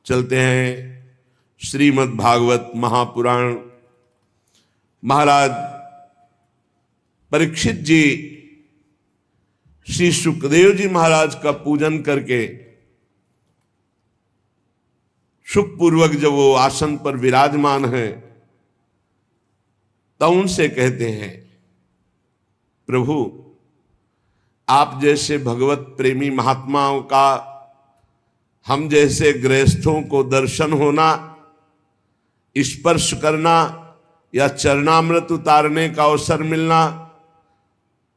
चलते हैं श्रीमद् भागवत महापुराण। महाराज परीक्षित जी श्री सुखदेव जी महाराज का पूजन करके सुखपूर्वक जब वो आसन पर विराजमान है तो उनसे कहते हैं, प्रभु आप जैसे भगवत प्रेमी महात्माओं का हम जैसे गृहस्थों को दर्शन होना, स्पर्श करना या चरणामृत उतारने का अवसर मिलना,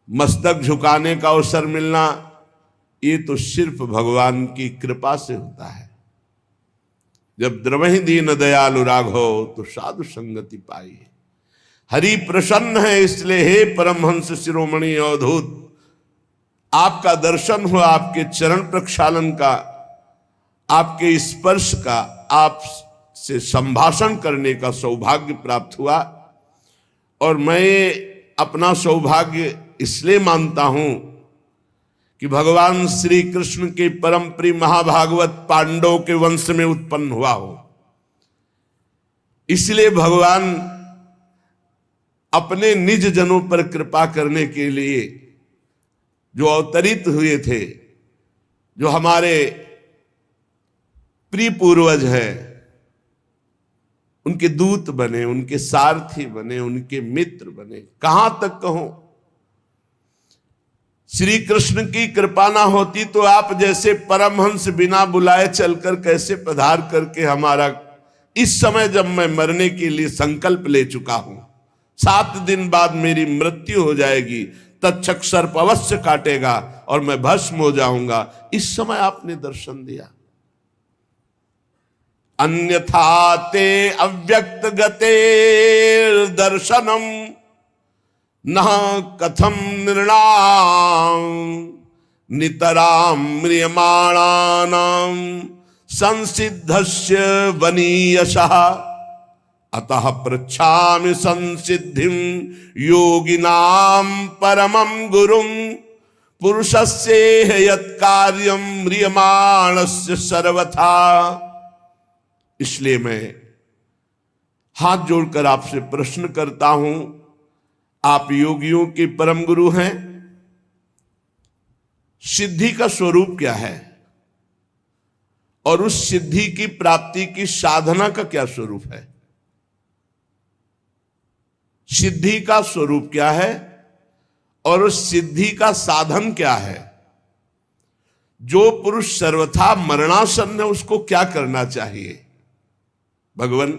मस्तक झुकाने का अवसर मिलना, ये तो सिर्फ भगवान की कृपा से होता है। जब द्रवहि दीन दयालु राघव तो साधु संगति पाई। हरि प्रसन्न है इसलिए हे परमहंस शिरोमणि अवधूत, आपका दर्शन हुआ, आपके चरण प्रक्षालन का, आपके स्पर्श का, आप से संभाषण करने का सौभाग्य प्राप्त हुआ। और मैं अपना सौभाग्य इसलिए मानता हूं कि भगवान श्री कृष्ण के परम प्रिय महाभागवत पांडवों के वंश में उत्पन्न हुआ हो। इसलिए भगवान अपने निज जनों पर कृपा करने के लिए जो अवतरित हुए थे, जो हमारे प्रिय पूर्वज हैं, उनके दूत बने, उनके सारथी बने, उनके मित्र बने। कहां तक कहूं, श्री कृष्ण की कृपा ना होती तो आप जैसे परमहंस बिना बुलाए चलकर कैसे पधार करके हमारा, इस समय जब मैं मरने के लिए संकल्प ले चुका हूं, 7 दिन बाद मेरी मृत्यु हो जाएगी, तक्षक सर्प अवश्य काटेगा और मैं भस्म हो जाऊंगा, इस समय आपने दर्शन दिया। अन्यथा ते अव्यक्त गते दर्शनम न कथम निर्णाम नितराम म्रियमाणानां संसिद्धस्य वनीयशः अतः पृच्छामि संसिद्धिं योगिनां परमं गुरुं पुरुषस्य यत्कार्यं म्रियमाणस्य सर्वथा। इसलिए मैं हाथ जोड़कर आपसे प्रश्न करता हूं, आप योगियों के परम गुरु हैं, सिद्धि का स्वरूप क्या है और उस सिद्धि की प्राप्ति की साधना का क्या स्वरूप है? सिद्धि का स्वरूप क्या है और उस सिद्धि का साधन क्या है? जो पुरुष सर्वथा मरणासन्न है उसको क्या करना चाहिए? भगवान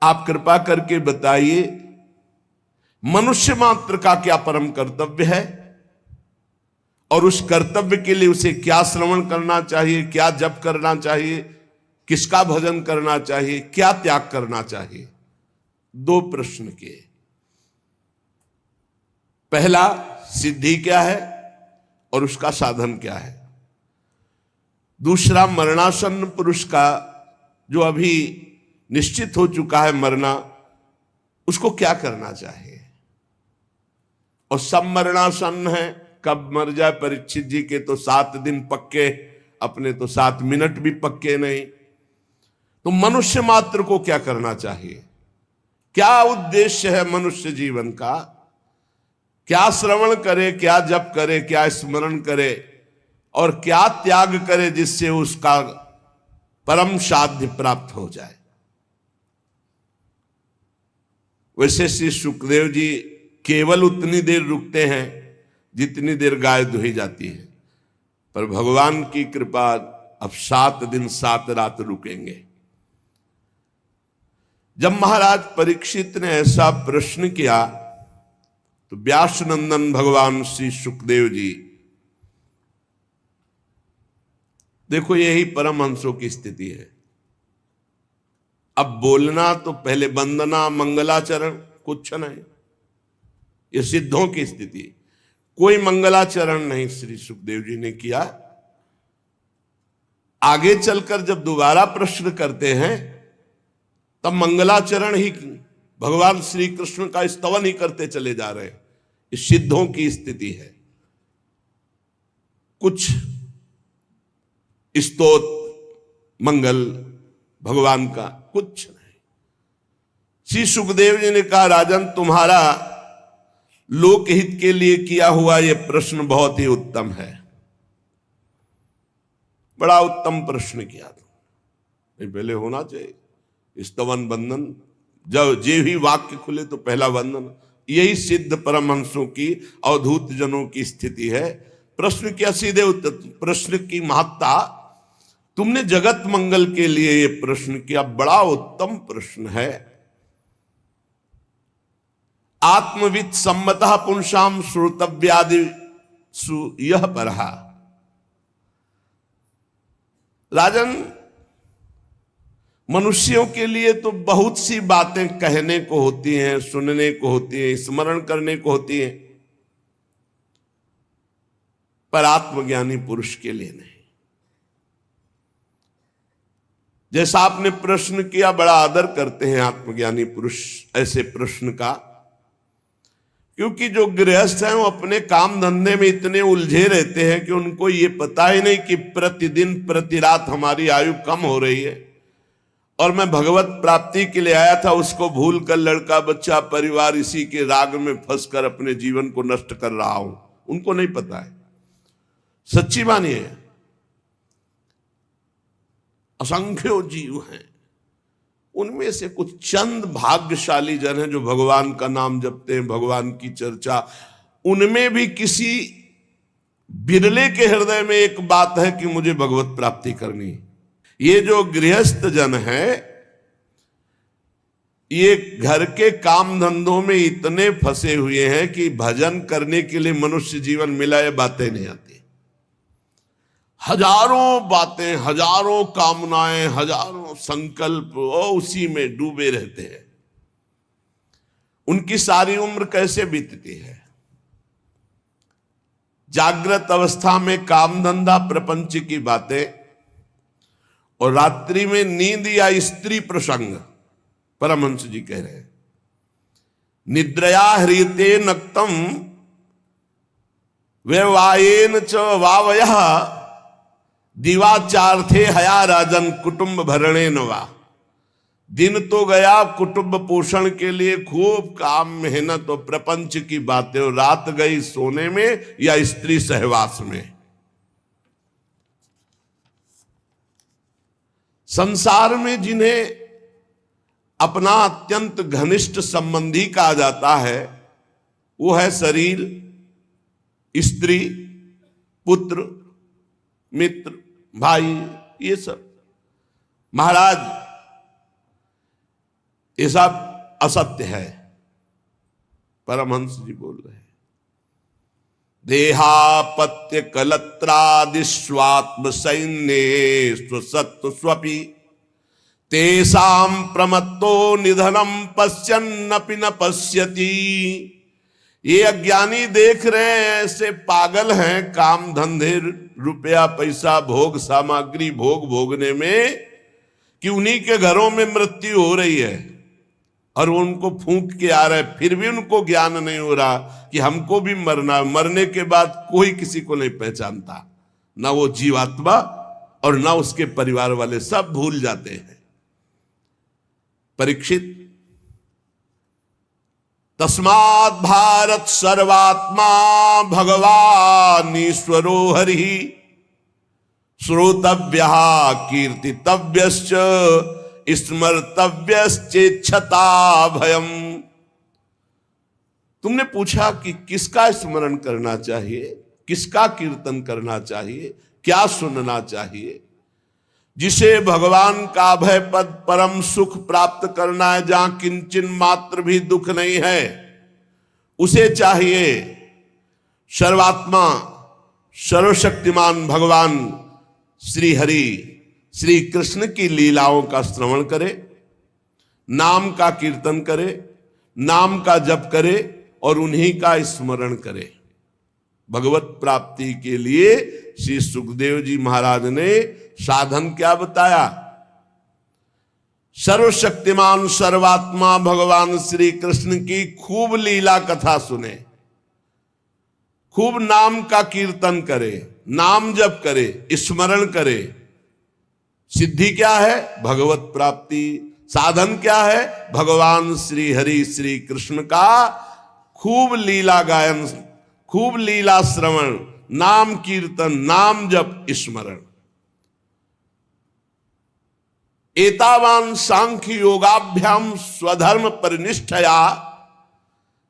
आप कृपा करके बताइए, मनुष्य मात्र का क्या परम कर्तव्य है और उस कर्तव्य के लिए उसे क्या श्रवण करना चाहिए, क्या जप करना चाहिए, किसका भजन करना चाहिए, क्या त्याग करना चाहिए? 2 प्रश्न किए। पहला, सिद्धि क्या है और उसका साधन क्या है? दूसरा, मरणासन्न पुरुष का जो अभी निश्चित हो चुका है मरना, उसको क्या करना चाहिए? और सब मरणासन्न है, कब मर जाए? परीक्षित जी के तो 7 दिन पक्के, अपने तो 7 मिनट भी पक्के नहीं। तो मनुष्य मात्र को क्या करना चाहिए? क्या उद्देश्य है मनुष्य जीवन का? क्या श्रवण करे, क्या जप करे, क्या स्मरण करे और क्या त्याग करे जिससे उसका परम साध्य प्राप्त हो जाए? वैसे श्री सुखदेव जी केवल उतनी देर रुकते हैं जितनी देर गाय दुही जाती है, पर भगवान की कृपा अब 7 दिन 7 रात रुकेंगे। जब महाराज परीक्षित ने ऐसा प्रश्न किया तो व्यास नंदन भगवान श्री सुखदेव जी, देखो यही परमहंसों की स्थिति है। अब बोलना तो पहले वंदना मंगलाचरण कुछ नहीं, ये सिद्धों की स्थिति। कोई मंगलाचरण नहीं श्री सुखदेव जी ने किया। आगे चलकर जब दोबारा प्रश्न करते हैं तब मंगलाचरण ही, भगवान श्री कृष्ण का स्तवन ही करते चले जा रहे हैं। ये सिद्धों की स्थिति है। कुछ स्तोत्र, मंगल भगवान का कुछ नहीं। श्री सुखदेव जी ने कहा, राजन तुम्हारा लोकहित के लिए किया हुआ यह प्रश्न बहुत ही उत्तम है, बड़ा उत्तम प्रश्न किया तुमने। पहले होना चाहिए स्तवन वंदन, जब जे ही वाक्य खुले तो पहला वंदन। यही सिद्ध परमहंसों की अवधूत जनों की स्थिति है। प्रश्न क्या सीधे उत्तर, प्रश्न की महत्ता, तुमने जगत मंगल के लिए यह प्रश्न किया, बड़ा उत्तम प्रश्न है। आत्मविद सम्मतः पुंसाम श्रोतव्यादि यह परहा। राजन, मनुष्यों के लिए तो बहुत सी बातें कहने को होती हैं, सुनने को होती हैं, स्मरण करने को होती हैं, पर आत्मज्ञानी पुरुष के लिए नहीं। जैसा आपने प्रश्न किया, बड़ा आदर करते हैं आत्मज्ञानी पुरुष ऐसे प्रश्न का, क्योंकि जो गृहस्थ हैं वो अपने काम धंधे में इतने उलझे रहते हैं कि उनको ये पता ही नहीं कि प्रतिदिन प्रति रात हमारी आयु कम हो रही है और मैं भगवत प्राप्ति के लिए आया था, उसको भूल कर लड़का बच्चा परिवार इसी के राग में फंसकर अपने जीवन को नष्ट कर रहा हूं। उनको नहीं पता है। सच्ची मानिए, असंख्यों जीव हैं, उनमें से कुछ चंद भाग्यशाली जन हैं जो भगवान का नाम जपते हैं, भगवान की चर्चा। उनमें भी किसी बिरले के हृदय में एक बात है कि मुझे भगवत प्राप्ति करनी है। ये जो गृहस्थ जन है, ये घर के काम धंधों में इतने फंसे हुए हैं कि भजन करने के लिए मनुष्य जीवन मिला, ये बातें नहीं आती। हजारों बातें, हजारों कामनाएं, हजारों संकल्प, वो उसी में डूबे रहते हैं। उनकी सारी उम्र कैसे बीतती है? जागृत अवस्था में काम धंधा प्रपंच की बातें और रात्रि में नींद या स्त्री प्रसंग। परमहंस जी कह रहे हैं, निद्रया ह्रियते नक्तम व्यवायेन च वावयः दिवाचार्थे हया राजन कुटुंब भरणे नवा। दिन तो गया कुटुंब पोषण के लिए, खूब काम मेहनत और प्रपंच की बातें, और रात गई सोने में या स्त्री सहवास में। संसार में जिन्हें अपना अत्यंत घनिष्ठ संबंधी कहा जाता है, वो है शरीर, स्त्री, पुत्र, मित्र, भाई, ये सब। महाराज, ये सब असत्य है। परमहंस जी बोल रहे हैं, देहापत्य कलत्रादि स्वात्म सैन्ये स्वसत्व स्वपि तेषां प्रमत्तो निधनम पश्यन्नपि न पश्यति। ये अज्ञानी देख रहे हैं, ऐसे पागल हैं काम धंधे, रुपया पैसा, भोग सामग्री भोग भोगने में, कि उन्हीं के घरों में मृत्यु हो रही है और वो उनको फूंक के आ रहे, फिर भी उनको ज्ञान नहीं हो रहा कि हमको भी मरना। मरने के बाद कोई किसी को नहीं पहचानता, ना वो जीवात्मा और ना उसके परिवार वाले, सब भूल जाते हैं। परीक्षित, तस्मात् भारत सर्वात्मा भगवान ईश्वरो हरि श्रोतव्यः कीर्तितव्यश्च स्मर्तव्यश्चेच्छता भयम्। तुमने पूछा कि किसका स्मरण करना चाहिए, किसका कीर्तन करना चाहिए, क्या सुनना चाहिए? जिसे भगवान का अभय पद परम सुख प्राप्त करना है, जहां किंचन मात्र भी दुख नहीं है, उसे चाहिए सर्वात्मा सर्वशक्तिमान भगवान श्री हरि श्री कृष्ण की लीलाओं का श्रवण करे, नाम का कीर्तन करे, नाम का जप करे और उन्हीं का स्मरण करे। भगवत प्राप्ति के लिए श्री सुखदेव जी महाराज ने साधन क्या बताया? सर्वशक्तिमान सर्वात्मा भगवान श्री कृष्ण की खूब लीला कथा सुने, खूब नाम का कीर्तन करे, नाम जप करे, स्मरण करे, सिद्धि क्या है? भगवत प्राप्ति। साधन क्या है? भगवान श्री हरि श्री कृष्ण का खूब लीला गायन, खूब लीला श्रवण, नाम कीर्तन, नाम जप, स्मरण। एतावान सांख्य योगाभ्याम स्वधर्म परिनिष्ठया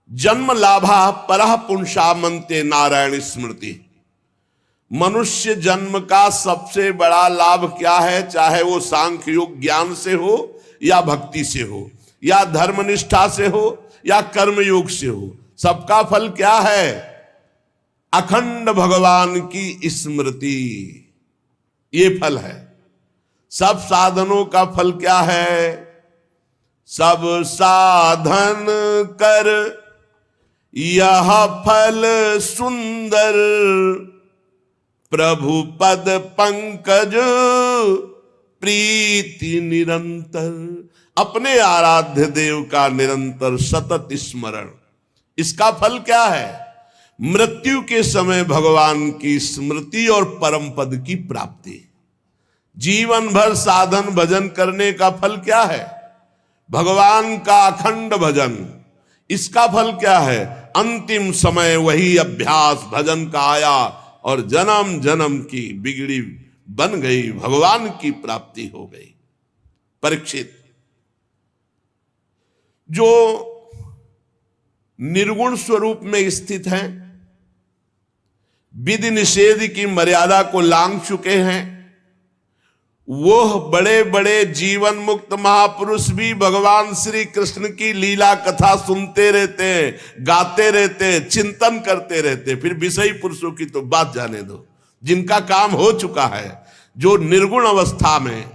जन्म लाभा परः पुंसा मनते नारायण स्मृति। मनुष्य जन्म का सबसे बड़ा लाभ क्या है? चाहे वो सांख्य योग ज्ञान से हो या भक्ति से हो या धर्मनिष्ठा से हो या कर्म योग से हो, सबका फल क्या है? अखंड भगवान की स्मृति। ये फल है। सब साधनों का फल क्या है? सब साधन कर यह फल सुंदर, प्रभु पद पंकज प्रीति निरंतर। अपने आराध्य देव का निरंतर सतत स्मरण। इसका फल क्या है? मृत्यु के समय भगवान की स्मृति और परम पद की प्राप्ति। जीवन भर साधन भजन करने का फल क्या है? भगवान का अखंड भजन। इसका फल क्या है? अंतिम समय वही अभ्यास भजन का आया और जन्म जन्म की बिगड़ी बन गई, भगवान की प्राप्ति हो गई। परीक्षित, जो निर्गुण स्वरूप में स्थित हैं, विधि निषेध की मर्यादा को लांघ चुके हैं, वो बड़े बड़े जीवन मुक्त महापुरुष भी भगवान श्री कृष्ण की लीला कथा सुनते रहते हैं, गाते रहते हैं, चिंतन करते रहते हैं। फिर विषयी पुरुषों की तो बात जाने दो, जिनका काम हो चुका है, जो निर्गुण अवस्था में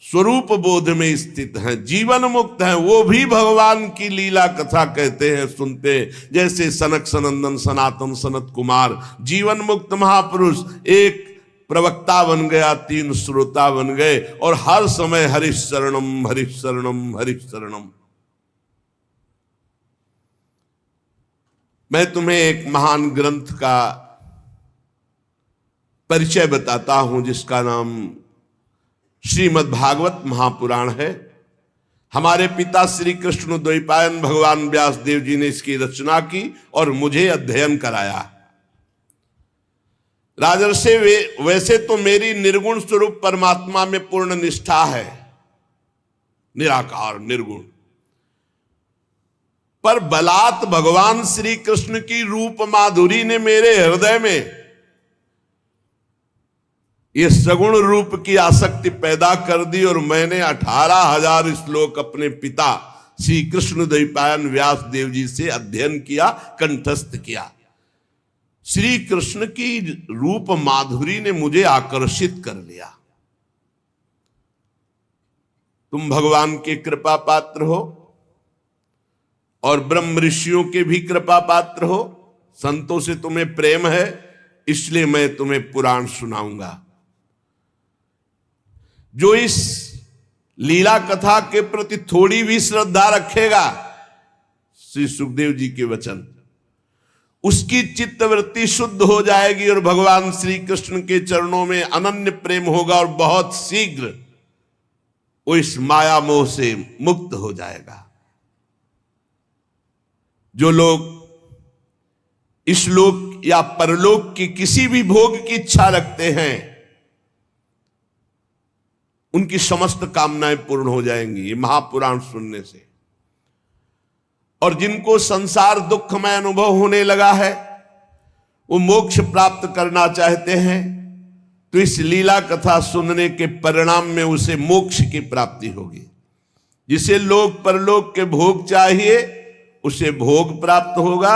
स्वरूप बोध में स्थित हैं, जीवन मुक्त हैं, वो भी भगवान की लीला कथा कहते हैं, सुनते हैं। जैसे सनक सनंदन सनातन सनत कुमार जीवन मुक्त महापुरुष, एक प्रवक्ता बन गया, 3 श्रोता बन गए और हर समय हरिश शरणम हरिश शरणम हरिश शरणम। मैं तुम्हें एक महान ग्रंथ का परिचय बताता हूं, जिसका नाम श्रीमद् भागवत महापुराण है। हमारे पिता श्री कृष्ण द्वैपायन भगवान व्यास देव जी ने इसकी रचना की और मुझे अध्ययन कराया। राजर्षि, वैसे तो मेरी निर्गुण स्वरूप परमात्मा में पूर्ण निष्ठा है, निराकार निर्गुण, पर बलात् भगवान श्री कृष्ण की रूप माधुरी ने मेरे हृदय में ये सगुण रूप की आसक्ति पैदा कर दी और मैंने 18,000 श्लोक अपने पिता श्री कृष्ण द्वैपायन व्यास देव जी से अध्ययन किया, कंठस्थ किया। श्री कृष्ण की रूप माधुरी ने मुझे आकर्षित कर लिया। तुम भगवान के कृपा पात्र हो और ब्रह्म ऋषियों के भी कृपा पात्र हो, संतों से तुम्हें प्रेम है, इसलिए मैं तुम्हें पुराण सुनाऊंगा। जो इस लीला कथा के प्रति थोड़ी भी श्रद्धा रखेगा, श्री सुखदेव जी के वचन, उसकी चित्तवृत्ति शुद्ध हो जाएगी और भगवान श्री कृष्ण के चरणों में अनन्य प्रेम होगा और बहुत शीघ्र वो इस माया मोह से मुक्त हो जाएगा। जो लोग इस लोक या परलोक की किसी भी भोग की इच्छा रखते हैं, उनकी समस्त कामनाएं पूर्ण हो जाएंगी ये महापुराण सुनने से। और जिनको संसार दुखमय अनुभव होने लगा है, वो मोक्ष प्राप्त करना चाहते हैं, तो इस लीला कथा सुनने के परिणाम में उसे मोक्ष की प्राप्ति होगी। जिसे लोक परलोक के भोग चाहिए उसे भोग प्राप्त होगा,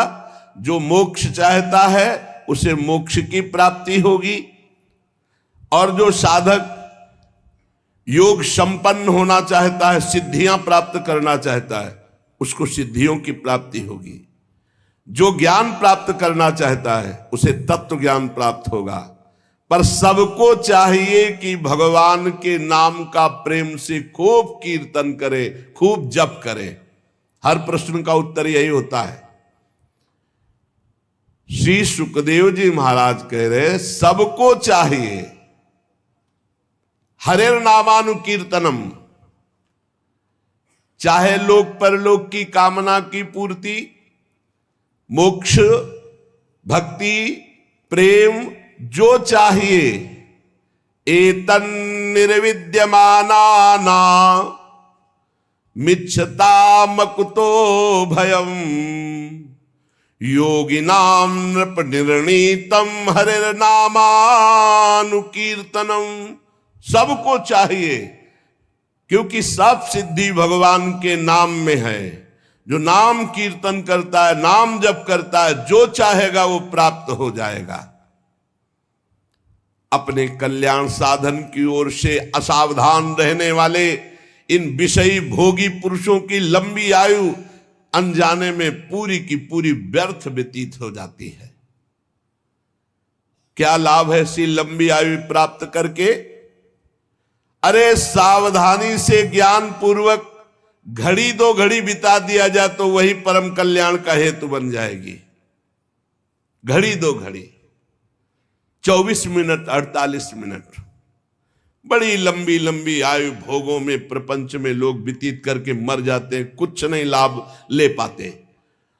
जो मोक्ष चाहता है उसे मोक्ष की प्राप्ति होगी। और जो साधक योग संपन्न होना चाहता है, सिद्धियां प्राप्त करना चाहता है, उसको सिद्धियों की प्राप्ति होगी। जो ज्ञान प्राप्त करना चाहता है उसे तत्व ज्ञान प्राप्त होगा। पर सबको चाहिए कि भगवान के नाम का प्रेम से खूब कीर्तन करे, खूब जप करे। हर प्रश्न का उत्तर यही होता है। श्री सुखदेव जी महाराज कह रहे सबको चाहिए, हरेर नामानुकीर्तनम, चाहे लोक परलोक की कामना की पूर्ति, मोक्ष, भक्ति, प्रेम जो चाहिए, एतन निर्विद्यमाना मिच्छतामकुतो भयम योगिनाम नृप निर्णीतम हरिर्नामानुकीर्तनम। सबको चाहिए, क्योंकि सब सिद्धि भगवान के नाम में है। जो नाम कीर्तन करता है, नाम जप करता है, जो चाहेगा वो प्राप्त हो जाएगा। अपने कल्याण साधन की ओर से असावधान रहने वाले इन विषयी भोगी पुरुषों की लंबी आयु अनजाने में पूरी की पूरी व्यर्थ व्यतीत हो जाती है। क्या लाभ है ऐसी लंबी आयु प्राप्त करके? अरे सावधानी से ज्ञान पूर्वक घड़ी दो घड़ी बिता दिया जाए तो वही परम कल्याण का हेतु बन जाएगी। घड़ी दो घड़ी, 24 मिनट, 48 मिनट, बड़ी लंबी लंबी आयु भोगों में प्रपंच में लोग व्यतीत करके मर जाते हैं, कुछ नहीं लाभ ले पाते।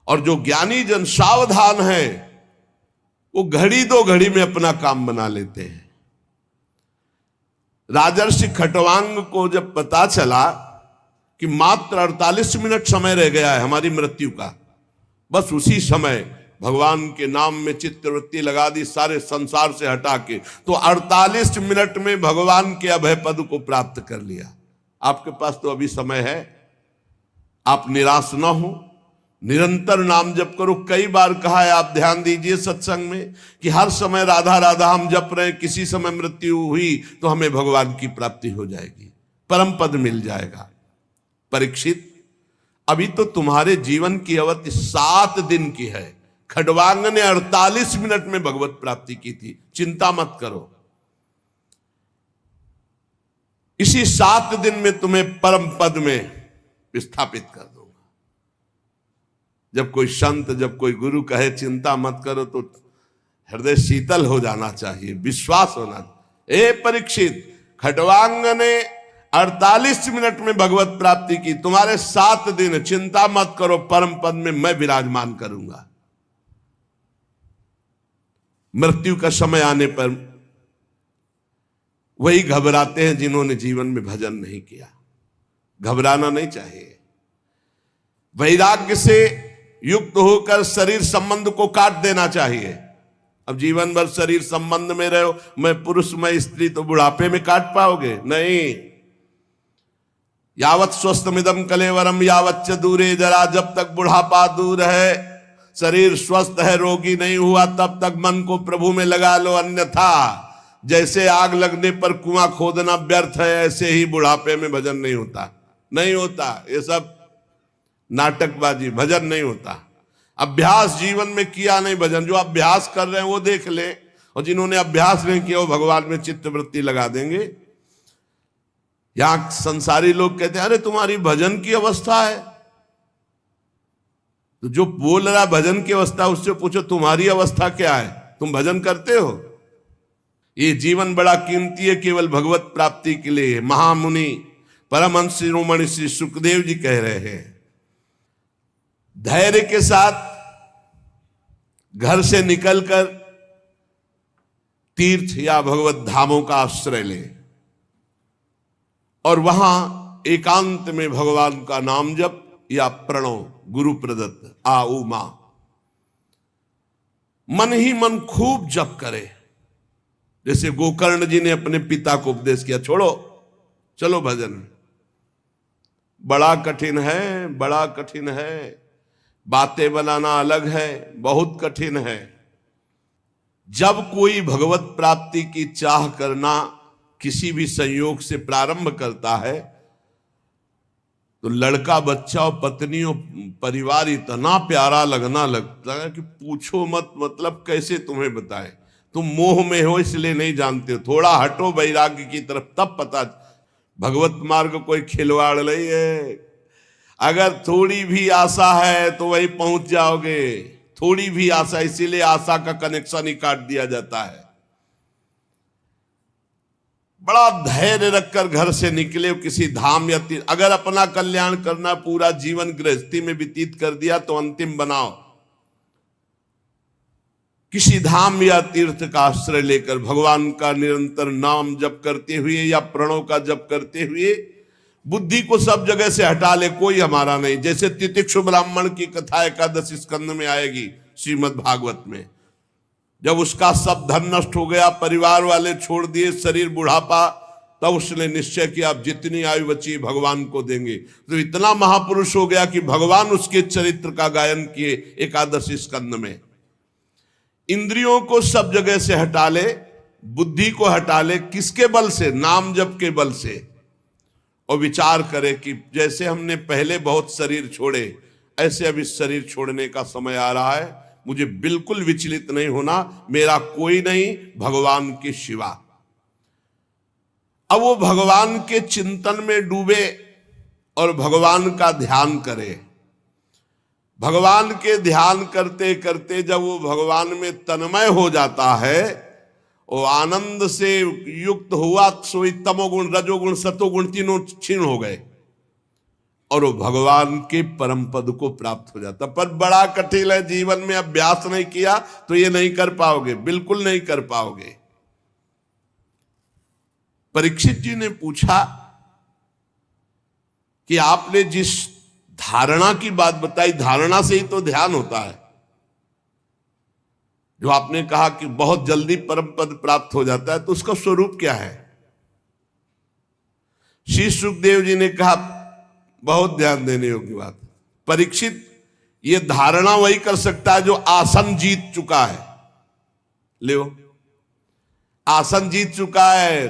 और जो ज्ञानी जन सावधान है वो घड़ी दो घड़ी में अपना काम बना लेते हैं। राजर्षि खटवांग को जब पता चला कि मात्र 48 मिनट समय रह गया है हमारी मृत्यु का, बस उसी समय भगवान के नाम में चित्तवृत्ति लगा दी, सारे संसार से हटा के, तो 48 मिनट में भगवान के अभय पद को प्राप्त कर लिया। आपके पास तो अभी समय है, आप निराश ना हो, निरंतर नाम जप करो। कई बार कहा है, आप ध्यान दीजिए सत्संग में कि हर समय राधा राधा हम जप रहे, किसी समय मृत्यु हुई तो हमें भगवान की प्राप्ति हो जाएगी, परम पद मिल जाएगा। परीक्षित, अभी तो तुम्हारे जीवन की अवधि 7 दिन की है। खडवांग ने 48 मिनट में भगवत प्राप्ति की थी। चिंता मत करो, इसी 7 दिन में तुम्हें परम पद में विस्थापित कर दूंगा। जब कोई संत, जब कोई गुरु कहे चिंता मत करो तो हृदय शीतल हो जाना चाहिए, विश्वास होना चाहिए। परीक्षित, खडवांग ने 48 मिनट में भगवत प्राप्ति की, तुम्हारे 7 दिन, चिंता मत करो, परम पद में मैं विराजमान करूंगा। मृत्यु का समय आने पर वही घबराते हैं जिन्होंने जीवन में भजन नहीं किया। घबराना नहीं चाहिए, वैराग्य से युक्त होकर शरीर संबंध को काट देना चाहिए। अब जीवन भर शरीर संबंध में रहो, मैं पुरुष मैं स्त्री, तो बुढ़ापे में काट पाओगे? नहीं। यावत स्वस्थमिदम कलेवरम यावच्च दूरे जरा, जब तक बुढ़ापा दूर है, शरीर स्वस्थ है, रोगी नहीं हुआ, तब तक मन को प्रभु में लगा लो। अन्यथा जैसे आग लगने पर कुआं खोदना व्यर्थ है, ऐसे ही बुढ़ापे में भजन नहीं होता। नहीं होता, ये सब नाटकबाजी, भजन नहीं होता। अभ्यास जीवन में किया नहीं भजन। जो अभ्यास कर रहे हैं वो देख ले, और जिन्होंने अभ्यास नहीं किया वो भगवान में चित्तवृत्ति लगा देंगे। यहां संसारी लोग कहते हैं अरे तुम्हारी भजन की अवस्था है, तो जो बोल रहा भजन की अवस्था उससे पूछो तुम्हारी अवस्था क्या है, तुम भजन करते हो? ये जीवन बड़ा कीमती है, केवल भगवत प्राप्ति के लिए। महामुनि परमहंस शिरोमणि श्री सुखदेव जी कह रहे हैं, धैर्य के साथ घर से निकलकर तीर्थ या भगवत धामों का आश्रय ले और वहां एकांत में भगवान का नाम जप या प्रणव गुरु प्रदत्त आ उमा मन ही मन खूब जप करे। जैसे गोकर्ण जी ने अपने पिता को उपदेश किया, छोड़ो चलो भजन। बड़ा कठिन है, बड़ा कठिन है, बातें बनाना अलग है, बहुत कठिन है। जब कोई भगवत प्राप्ति की चाह करना किसी भी संयोग से प्रारंभ करता है तो लड़का बच्चा और पत्नी और परिवार इतना प्यारा लगना लगता है कि पूछो मत। मतलब कैसे तुम्हें बताएं, तुम मोह में हो इसलिए नहीं जानते हो। थोड़ा हटो वैराग्य की तरफ, तब पता। भगवत मार्ग कोई खिलवाड़ नहीं है। अगर थोड़ी भी आशा है तो वहीं पहुंच जाओगे। थोड़ी भी आशा, इसीलिए आशा का कनेक्शन ही काट दिया जाता है। बड़ा धैर्य रखकर घर से निकले, किसी धाम या तीर्थ, अगर अपना कल्याण करना, पूरा जीवन गृहस्थी में व्यतीत कर दिया तो अंतिम बनाओ, किसी धाम या तीर्थ का आश्रय लेकर भगवान का निरंतर नाम जप करते हुए या प्रणव का जप करते हुए बुद्धि को सब जगह से हटा ले, कोई हमारा नहीं। जैसे तितिक्षु ब्राह्मण की कथा एकादश स्कंद में आएगी श्रीमद् भागवत में, जब उसका सब धन नष्ट हो गया, परिवार वाले छोड़ दिए, शरीर बुढ़ापा, तब उसने निश्चय किया अब जितनी आयु बची भगवान को देंगे। तो इतना महापुरुष हो गया कि भगवान उसके चरित्र का गायन किए एकादश स्कंद में। इंद्रियों को सब जगह से हटा ले, बुद्धि को हटा ले, किसके बल से? नाम जप के बल से। और विचार करे कि जैसे हमने पहले बहुत शरीर छोड़े, ऐसे अब इस शरीर छोड़ने का समय आ रहा है, मुझे बिल्कुल विचलित नहीं होना, मेरा कोई नहीं भगवान के सिवा। अब वो भगवान के चिंतन में डूबे और भगवान का ध्यान करे। भगवान के ध्यान करते करते जब वो भगवान में तन्मय हो जाता है, वो आनंद से युक्त हुआ, सोई तमोगुण, रजोगुण, सतोगुण तीनों क्षीण हो गए और वो भगवान के परम पद को प्राप्त हो जाता। पर बड़ा कठिन है, जीवन में अभ्यास नहीं किया तो ये नहीं कर पाओगे, बिल्कुल नहीं कर पाओगे। परीक्षित जी ने पूछा कि आपने जिस धारणा की बात बताई, धारणा से ही तो ध्यान होता है। जो आपने कहा कि बहुत जल्दी परम पद प्राप्त हो जाता है, तो उसका स्वरूप क्या है? श्री सुखदेव जी ने कहा, बहुत ध्यान देने योग्य बात, परीक्षित ये धारणा वही कर सकता है जो आसन जीत चुका है। ले आसन जीत चुका है,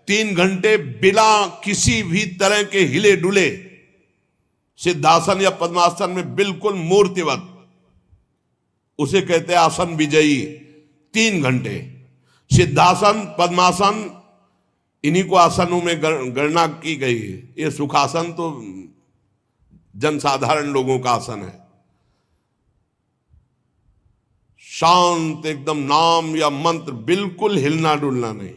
3 घंटे बिना किसी भी तरह के हिले डुले सिद्धासन या पद्मासन में बिल्कुल मूर्तिवत, उसे कहते हैं आसन विजयी। 3 घंटे सिद्धासन, पद्मासन, इन्हीं को आसनों में गणना की गई है। ये सुखासन तो जनसाधारण लोगों का आसन है। शांत एकदम, नाम या मंत्र, बिल्कुल हिलना डुलना नहीं,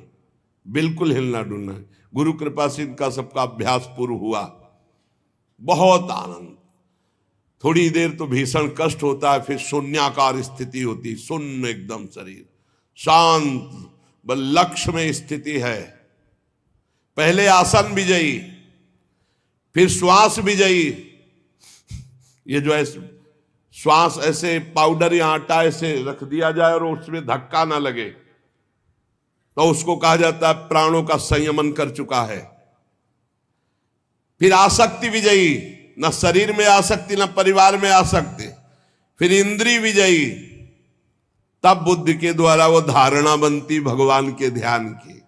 बिल्कुल हिलना डुलना नहीं। गुरु कृपा से इनका सबका अभ्यास पूर्ण हुआ, बहुत आनंद। थोड़ी देर तो भीषण कष्ट होता है, फिर शून्याकार स्थिति होती, शून्य एकदम शरीर शांत, बस लक्ष्य में स्थिति है। पहले आसन विजयी, फिर श्वास विजयी। ये जो है श्वास ऐसे पाउडर या आटा ऐसे रख दिया जाए और उसमें धक्का ना लगे, तो उसको कहा जाता है प्राणों का संयमन कर चुका है। फिर आसक्ति विजयी, न शरीर में आसक्ति न परिवार में आसक्ति। फिर इंद्रिय विजयी, तब बुद्धि के द्वारा वो धारणा बनती भगवान के ध्यान की।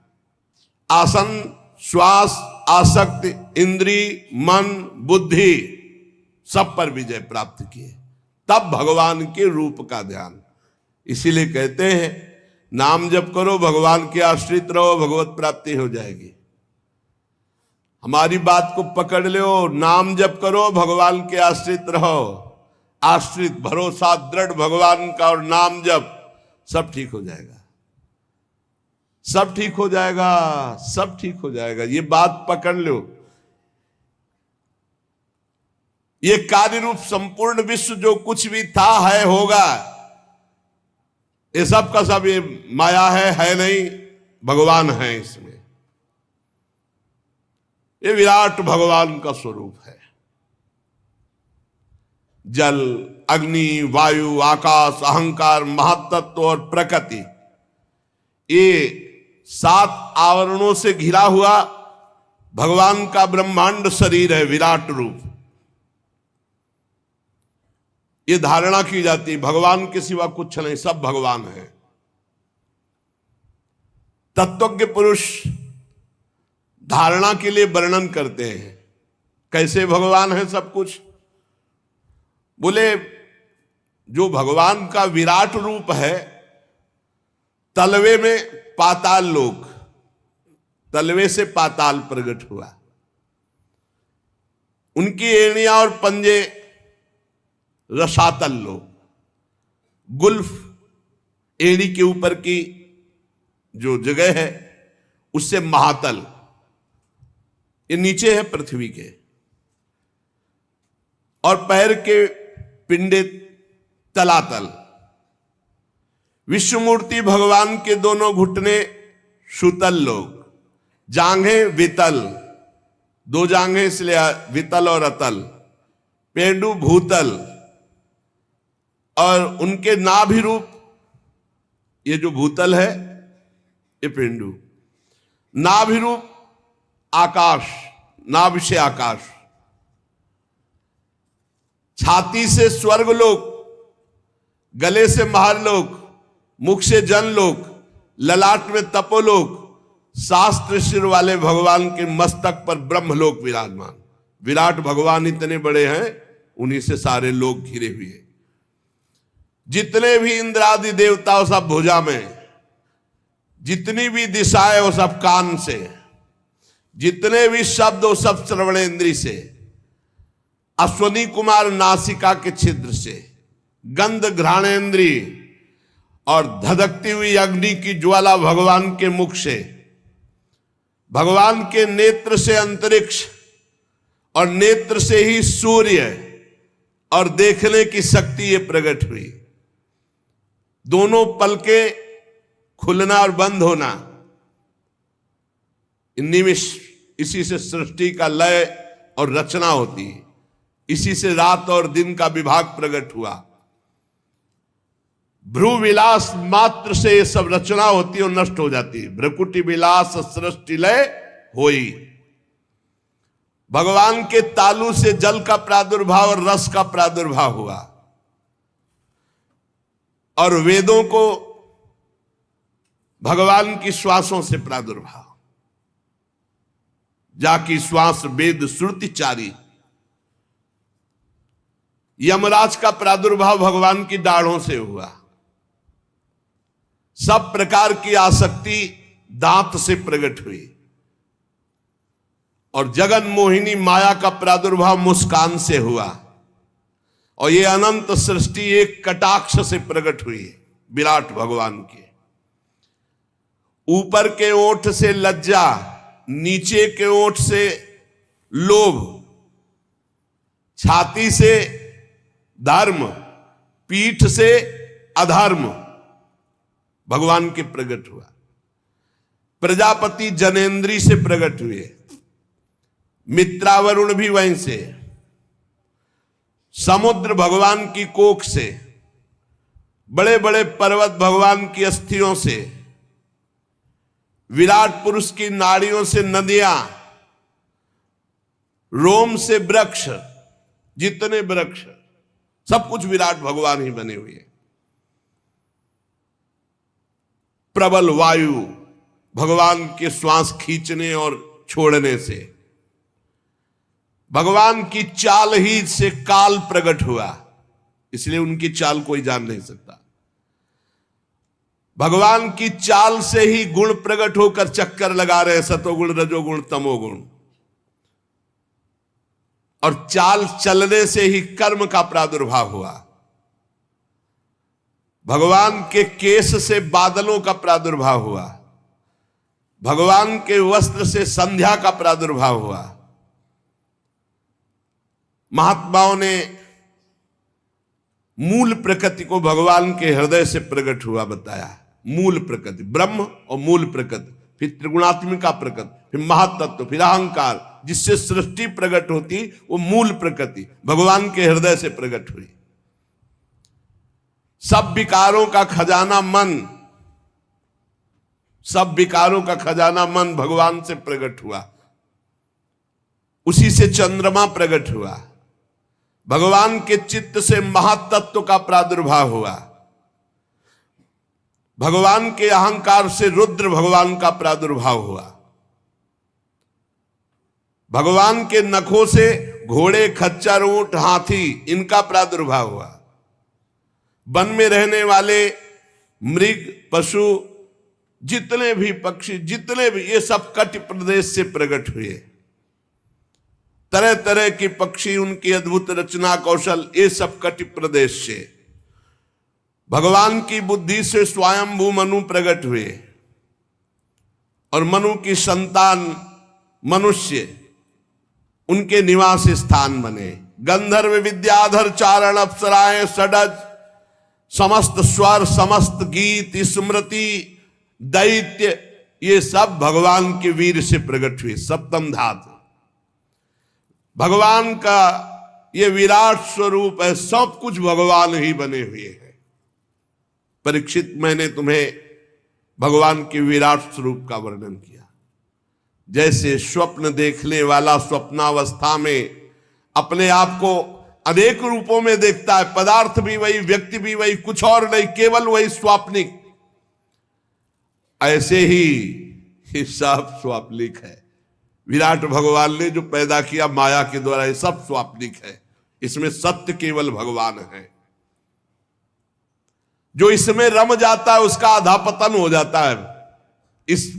आसन, श्वास, आसक्ति, इंद्रिय, मन, बुद्धि, सब पर विजय प्राप्त किए, तब भगवान के रूप का ध्यान। इसीलिए कहते हैं नाम जप करो, भगवान के आश्रित रहो, भगवत प्राप्ति हो जाएगी। हमारी बात को पकड़ लो, नाम जप करो, भगवान के आश्रित रहो। आश्रित, भरोसा दृढ़ भगवान का और नाम जप, सब ठीक हो जाएगा, सब ठीक हो जाएगा, सब ठीक हो जाएगा। ये बात पकड़ लो। ये कार्य रूप संपूर्ण विश्व जो कुछ भी था, है, होगा, ये सब का सब ये माया है नहीं, भगवान है इसमें। ये विराट भगवान का स्वरूप है। जल, अग्नि, वायु, आकाश, अहंकार, महत्त्व और प्रकृति, ये 7 आवरणों से घिरा हुआ भगवान का ब्रह्मांड शरीर है, विराट रूप। ये धारणा की जाती है भगवान के सिवा कुछ नहीं, सब भगवान है। तत्वज्ञ पुरुष धारणा के लिए वर्णन करते हैं, कैसे भगवान है सब कुछ। बोले जो भगवान का विराट रूप है, तलवे में पाताल लोक, तलवे से पाताल प्रकट हुआ। उनकी एड़ियां और पंजे रसातल लोक, गुल्फ एड़ी के ऊपर की जो जगह है उससे महातल, ये नीचे है पृथ्वी के, और पैर के पिंडे तलातल। विश्वमूर्ति भगवान के दोनों घुटने सुतल लोग, जांघें वितल, दो जांघें इसलिए वितल और अतल, पेंडु भूतल, और उनके नाभि रूप, ये जो भूतल है ये पेंडु, नाभि रूप आकाश, नाभि से आकाश, छाती से स्वर्गलोक, गले से महालोक, मुख से जनलोक, ललाट में तपोलोक, शास्त्र सिर वाले भगवान के मस्तक पर ब्रह्मलोक विराजमान। विराट भगवान इतने बड़े हैं, उन्हीं से सारे लोग घिरे हुए हैं। जितने भी इंद्रादि देवता वो सब भुजा में, जितनी भी दिशाएं वो सब कान से, जितने भी शब्द वो सब श्रवणेंद्री से, अश्वनी कुमार नासिका के छिद्र से, गंध घ्राणेंद्री और धधकती हुई अग्नि की ज्वाला भगवान के मुख से, भगवान के नेत्र से अंतरिक्ष और नेत्र से ही सूर्य और देखने की शक्ति ये प्रकट हुई। दोनों पलके खुलना और बंद होना, इसी से सृष्टि का लय और रचना होती है, इसी से रात और दिन का विभाग प्रकट हुआ। भ्रू विलास मात्र से ये सब रचना होती है और नष्ट हो जाती है। भ्रकुटी विलास सृष्टि लय होई। भगवान के तालु से जल का प्रादुर्भाव और रस का प्रादुर्भाव हुआ, और वेदों को भगवान की श्वासों से प्रादुर्भाव, जाकी श्वास वेद श्रुति चारी। यमराज का प्रादुर्भाव भगवान की दाढ़ों से हुआ। सब प्रकार की आसक्ति दांत से प्रकट हुई, और जगन मोहिनी माया का प्रादुर्भाव मुस्कान से हुआ, और ये अनंत सृष्टि एक कटाक्ष से प्रकट हुई विराट भगवान के। ऊपर के ओठ से लज्जा, नीचे के ओठ से लोभ, छाती से धर्म, पीठ से अधर्म भगवान के प्रकट हुआ। प्रजापति जनेन्द्री से प्रकट हुए, मित्रावरुण भी वहीं से, समुद्र भगवान की कोख से, बड़े बड़े पर्वत भगवान की अस्थियों से, विराट पुरुष की नाड़ियों से नदियां, रोम से वृक्ष, जितने वृक्ष सब कुछ विराट भगवान ही बने हुए। प्रबल वायु भगवान के श्वास खींचने और छोड़ने से, भगवान की चाल ही से काल प्रकट हुआ, इसलिए उनकी चाल कोई जान नहीं सकता। भगवान की चाल से ही गुण प्रकट होकर चक्कर लगा रहे हैं, सतोगुण रजोगुण तमोगुण, और चाल चलने से ही कर्म का प्रादुर्भाव हुआ। भगवान के केश से बादलों का प्रादुर्भाव हुआ, भगवान के वस्त्र से संध्या का प्रादुर्भाव हुआ। महात्माओं ने मूल प्रकृति को भगवान के हृदय से प्रकट हुआ बताया। मूल प्रकृति ब्रह्म और मूल प्रकृति, फिर त्रिगुणात्मिका प्रकृति, फिर महातत्व, फिर अहंकार, जिससे सृष्टि प्रकट होती वो मूल प्रकृति भगवान के हृदय से प्रकट हुई। सब विकारों का खजाना मन, सब विकारों का खजाना मन भगवान से प्रकट हुआ, उसी से चंद्रमा प्रकट हुआ। भगवान के चित्त से महातत्व का प्रादुर्भाव हुआ, भगवान के अहंकार से रुद्र भगवान का प्रादुर्भाव हुआ। भगवान के नखों से घोड़े, खच्चर, ऊंट, हाथी, इनका प्रादुर्भाव हुआ। वन में रहने वाले मृग, पशु, जितने भी पक्षी, जितने भी, ये सब कट प्रदेश से प्रकट हुए। तरह तरह के पक्षी, उनकी अद्भुत रचना कौशल, ये सब कट प्रदेश से। भगवान की बुद्धि से स्वयंभू मनु प्रकट हुए, और मनु की संतान मनुष्य उनके निवास स्थान बने। गंधर्व विद्याधर चारण अप्सराएं षडज समस्त स्वर समस्त गीत स्मृति दैत्य ये सब भगवान के वीर से प्रकट हुए। सप्तम धातु भगवान का ये विराट स्वरूप है, सब कुछ भगवान ही बने हुए हैं। परीक्षित, मैंने तुम्हें भगवान के विराट स्वरूप का वर्णन किया। जैसे स्वप्न देखने वाला स्वप्नावस्था में अपने आप को अनेक रूपों में देखता है, पदार्थ भी वही, व्यक्ति भी वही, कुछ और नहीं, केवल वही स्वाप्निक। ऐसे ही ये सब स्वाप्निक है। विराट भगवान ने जो पैदा किया माया के द्वारा, ये सब स्वाप्निक है। इसमें सत्य केवल भगवान है। जो इसमें रम जाता है उसका अधापतन हो जाता है। इस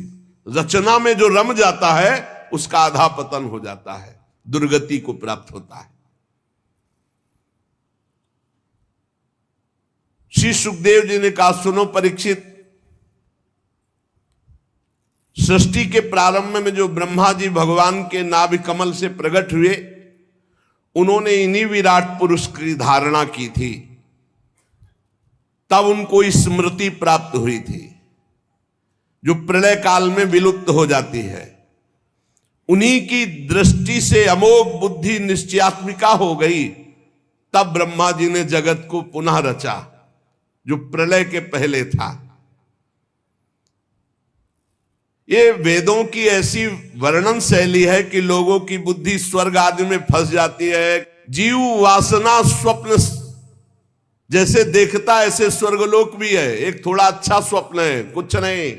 रचना में जो रम जाता है उसका अधापतन हो जाता है, दुर्गति को प्राप्त होता है। श्री सुखदेव जी ने कहा, सुनो परीक्षित, सृष्टि के प्रारंभ में जो ब्रह्मा जी भगवान के नाभि कमल से प्रकट हुए, उन्होंने इन्हीं विराट पुरुष की धारणा की थी, तब उनको स्मृति प्राप्त हुई थी जो प्रलय काल में विलुप्त हो जाती है। उन्हीं की दृष्टि से अमोघ बुद्धि निश्चयात्मिका हो गई, तब ब्रह्मा जी ने जगत को पुनः रचा जो प्रलय के पहले था। ये वेदों की ऐसी वर्णन शैली है कि लोगों की बुद्धि स्वर्ग आदि में फंस जाती है। जीव वासना स्वप्न जैसे देखता ऐसे स्वर्गलोक भी है, एक थोड़ा अच्छा स्वप्न है, कुछ नहीं।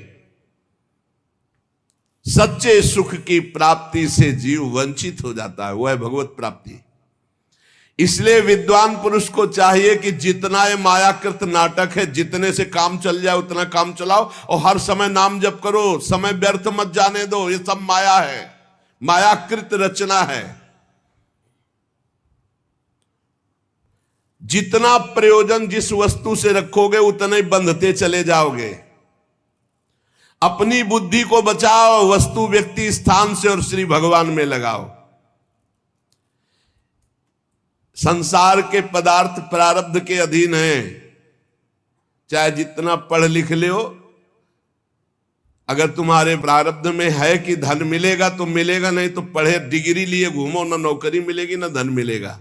सच्चे सुख की प्राप्ति से जीव वंचित हो जाता है, वह है भगवत प्राप्ति। इसलिए विद्वान पुरुष को चाहिए कि जितना ये मायाकृत नाटक है, जितने से काम चल जाए उतना काम चलाओ, और हर समय नाम जप करो, समय व्यर्थ मत जाने दो। ये सब माया है, मायाकृत रचना है। जितना प्रयोजन जिस वस्तु से रखोगे उतना ही बंधते चले जाओगे। अपनी बुद्धि को बचाओ, वस्तु व्यक्ति स्थान से और श्री भगवान में लगाओ। संसार के पदार्थ प्रारब्ध के अधीन हैं। चाहे जितना पढ़ लिख ले हो, अगर तुम्हारे प्रारब्ध में है कि धन मिलेगा तो मिलेगा, नहीं तो पढ़े डिग्री लिए घूमो, ना नौकरी मिलेगी ना धन मिलेगा।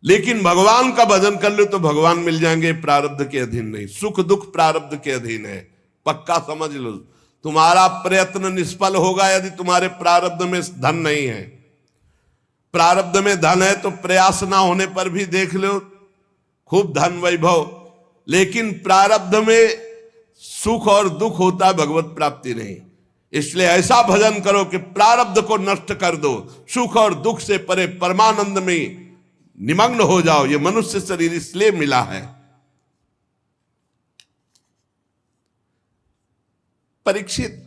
लेकिन भगवान का भजन कर लो तो भगवान मिल जाएंगे, प्रारब्ध के अधीन नहीं। सुख दुख प्रारब्ध के अधीन है, पक्का समझ लो। तुम्हारा प्रयत्न निष्फल होगा यदि तुम्हारे प्रारब्ध में धन नहीं है। प्रारब्ध में धन है तो प्रयास ना होने पर भी देख लो खूब धन वैभव, लेकिन प्रारब्ध में सुख और दुख होता है, भगवत प्राप्ति नहीं। इसलिए ऐसा भजन करो कि प्रारब्ध को नष्ट कर दो, सुख और दुख से परे परमानंद में निमग्न हो जाओ। ये मनुष्य शरीर इसलिए मिला है। परीक्षित,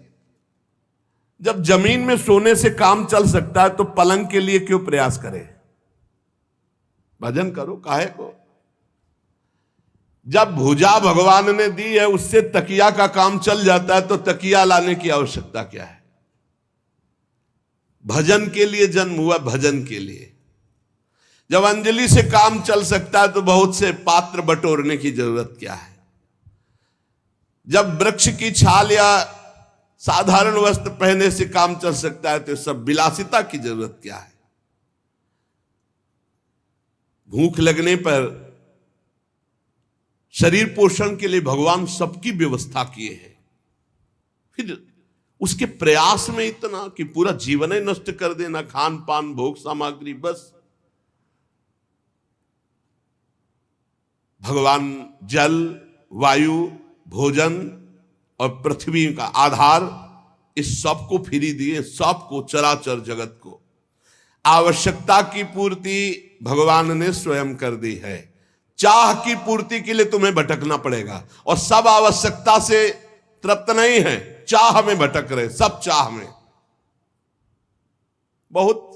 जब जमीन में सोने से काम चल सकता है तो पलंग के लिए क्यों प्रयास करें? भजन करो, काहे को? जब भुजा भगवान ने दी है उससे तकिया का काम चल जाता है तो तकिया लाने की आवश्यकता क्या है? भजन के लिए जन्म हुआ, भजन के लिए। जब अंजलि से काम चल सकता है तो बहुत से पात्र बटोरने की जरूरत क्या है? जब वृक्ष की छाल या साधारण वस्त्र पहनने से काम चल सकता है तो सब विलासिता की जरूरत क्या है? भूख लगने पर शरीर पोषण के लिए भगवान सबकी व्यवस्था किए हैं, फिर उसके प्रयास में इतना कि पूरा जीवन ही नष्ट कर देना, खान पान भोग सामग्री बस। भगवान जल वायु भोजन और पृथ्वी का आधार इस सब को फ्री दिए, सबको, चराचर जगत को। आवश्यकता की पूर्ति भगवान ने स्वयं कर दी है। चाह की पूर्ति के लिए तुम्हें भटकना पड़ेगा, और सब आवश्यकता से तृप्त नहीं है, चाह में भटक रहे, सब चाह में। बहुत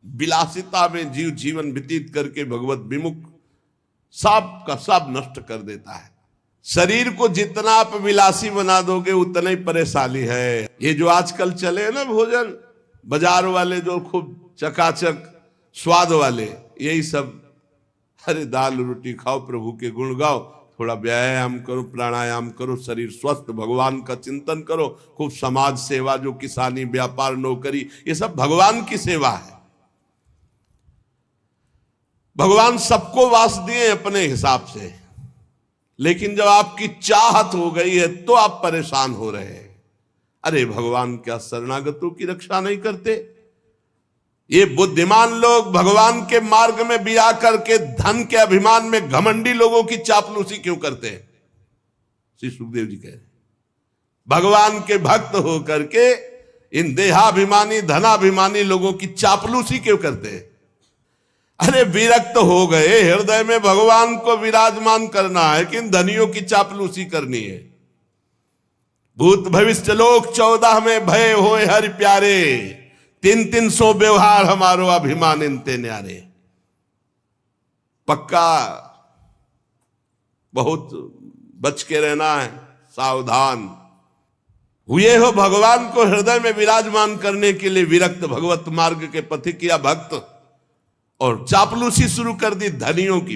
विलासिता में जीव जीवन व्यतीत करके भगवत विमुख सब का सब नष्ट कर देता है। शरीर को जितना आप विलासी बना दोगे उतना ही परेशानी है। ये जो आजकल चले ना भोजन बाजार वाले, जो खूब चकाचक स्वाद वाले, यही सब। अरे दाल रोटी खाओ, प्रभु के गुण गाओ, थोड़ा व्यायाम करो, प्राणायाम करो, शरीर स्वस्थ, भगवान का चिंतन करो, खूब समाज सेवा, जो किसानी, व्यापार, नौकरी, ये सब भगवान की सेवा है। भगवान सबको वास दिए अपने हिसाब से, लेकिन जब आपकी चाहत हो गई है तो आप परेशान हो रहे हैं। अरे भगवान क्या शरणागतों की रक्षा नहीं करते? ये बुद्धिमान लोग भगवान के मार्ग में भी आकर के धन के अभिमान में घमंडी लोगों की चापलूसी क्यों करते हैं? श्री सुखदेव जी कह रहे भगवान के भक्त होकर के इन देहाभिमानी धनाभिमानी लोगों की चापलूसी क्यों करते हैं? अरे विरक्त हो गए, हृदय में भगवान को विराजमान करना है कि इन धनियों की चापलूसी करनी है। भूत भविष्य लोक 14 में भय होए हरि प्यारे, 300 व्यवहार हमारो अभिमान इनते न्यारे। पक्का बहुत बच के रहना है, सावधान हुए हो। भगवान को हृदय में विराजमान करने के लिए विरक्त भगवत मार्ग के पथिक या भक्त, और चापलूसी शुरू कर दी धनियों की।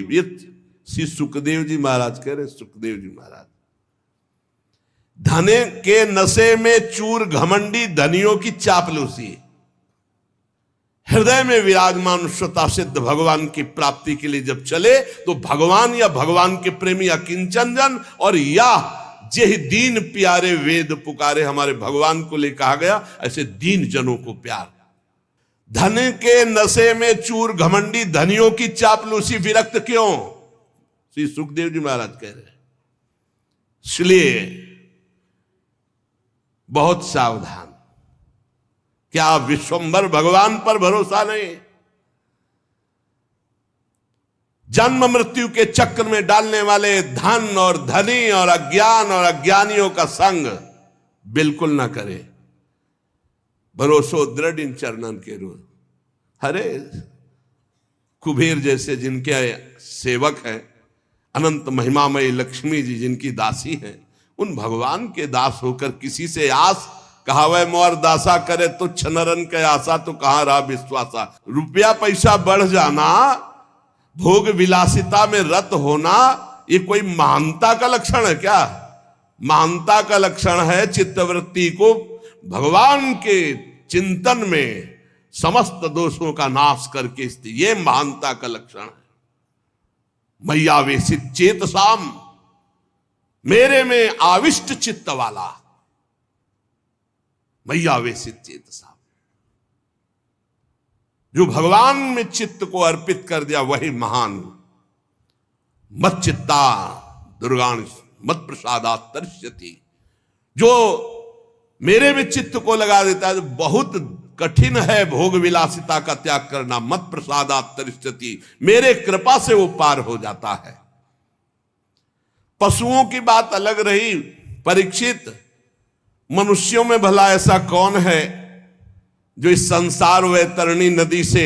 श्री सुखदेव जी महाराज कह रहे, सुखदेव जी महाराज, धने के नशे में चूर घमंडी धनियों की चापलूसी। हृदय में विराजमान स्वता सिद्ध भगवान की प्राप्ति के लिए जब चले तो भगवान या भगवान के प्रेमी अकिंचन जन और या जे दीन प्यारे वेद पुकारे, हमारे भगवान को ले कहा गया, ऐसे दीन जनों को प्यार। धन के नशे में चूर घमंडी धनियों की चापलूसी, विरक्त क्यों? श्री सुखदेव जी महाराज कह रहे हैं, इसलिए बहुत सावधान। क्या विश्वंभर भगवान पर भरोसा नहीं? जन्म मृत्यु के चक्र में डालने वाले धन और धनी और अज्ञान और अज्ञानियों का संग बिल्कुल ना करे। भरोसो दृढ़ इन चरणन के रू। अरे कुबेर जैसे जिनके सेवक हैं, अनंत महिमामयी लक्ष्मी जी जिनकी दासी हैं, उन भगवान के दास होकर किसी से आस कहावे मोर दासा करे तो छनरन के आशा, तो कहां रहा विश्वासा। रुपया पैसा बढ़ जाना, भोग विलासिता में रत होना, ये कोई महानता का लक्षण है क्या? महानता का लक्षण है चित्तवृत्ति को भगवान के चिंतन में समस्त दोषों का नाश करके, ये महानता का लक्षण है। मैयावेशित चेतसाम, मेरे में आविष्ट चित्त वाला। मैयावेशित चेतसाम, जो भगवान में चित्त को अर्पित कर दिया वही महान। मत चित्ता दुर्गान मत प्रसादात तरिष्यति, जो मेरे में चित्त को लगा देता है। बहुत कठिन है भोग विलासिता का त्याग करना। मत प्रसादात तरिष्यति, मेरे कृपा से वो पार हो जाता है। पशुओं की बात अलग रही। परीक्षित, मनुष्यों में भला ऐसा कौन है जो इस संसार वैतरणी नदी से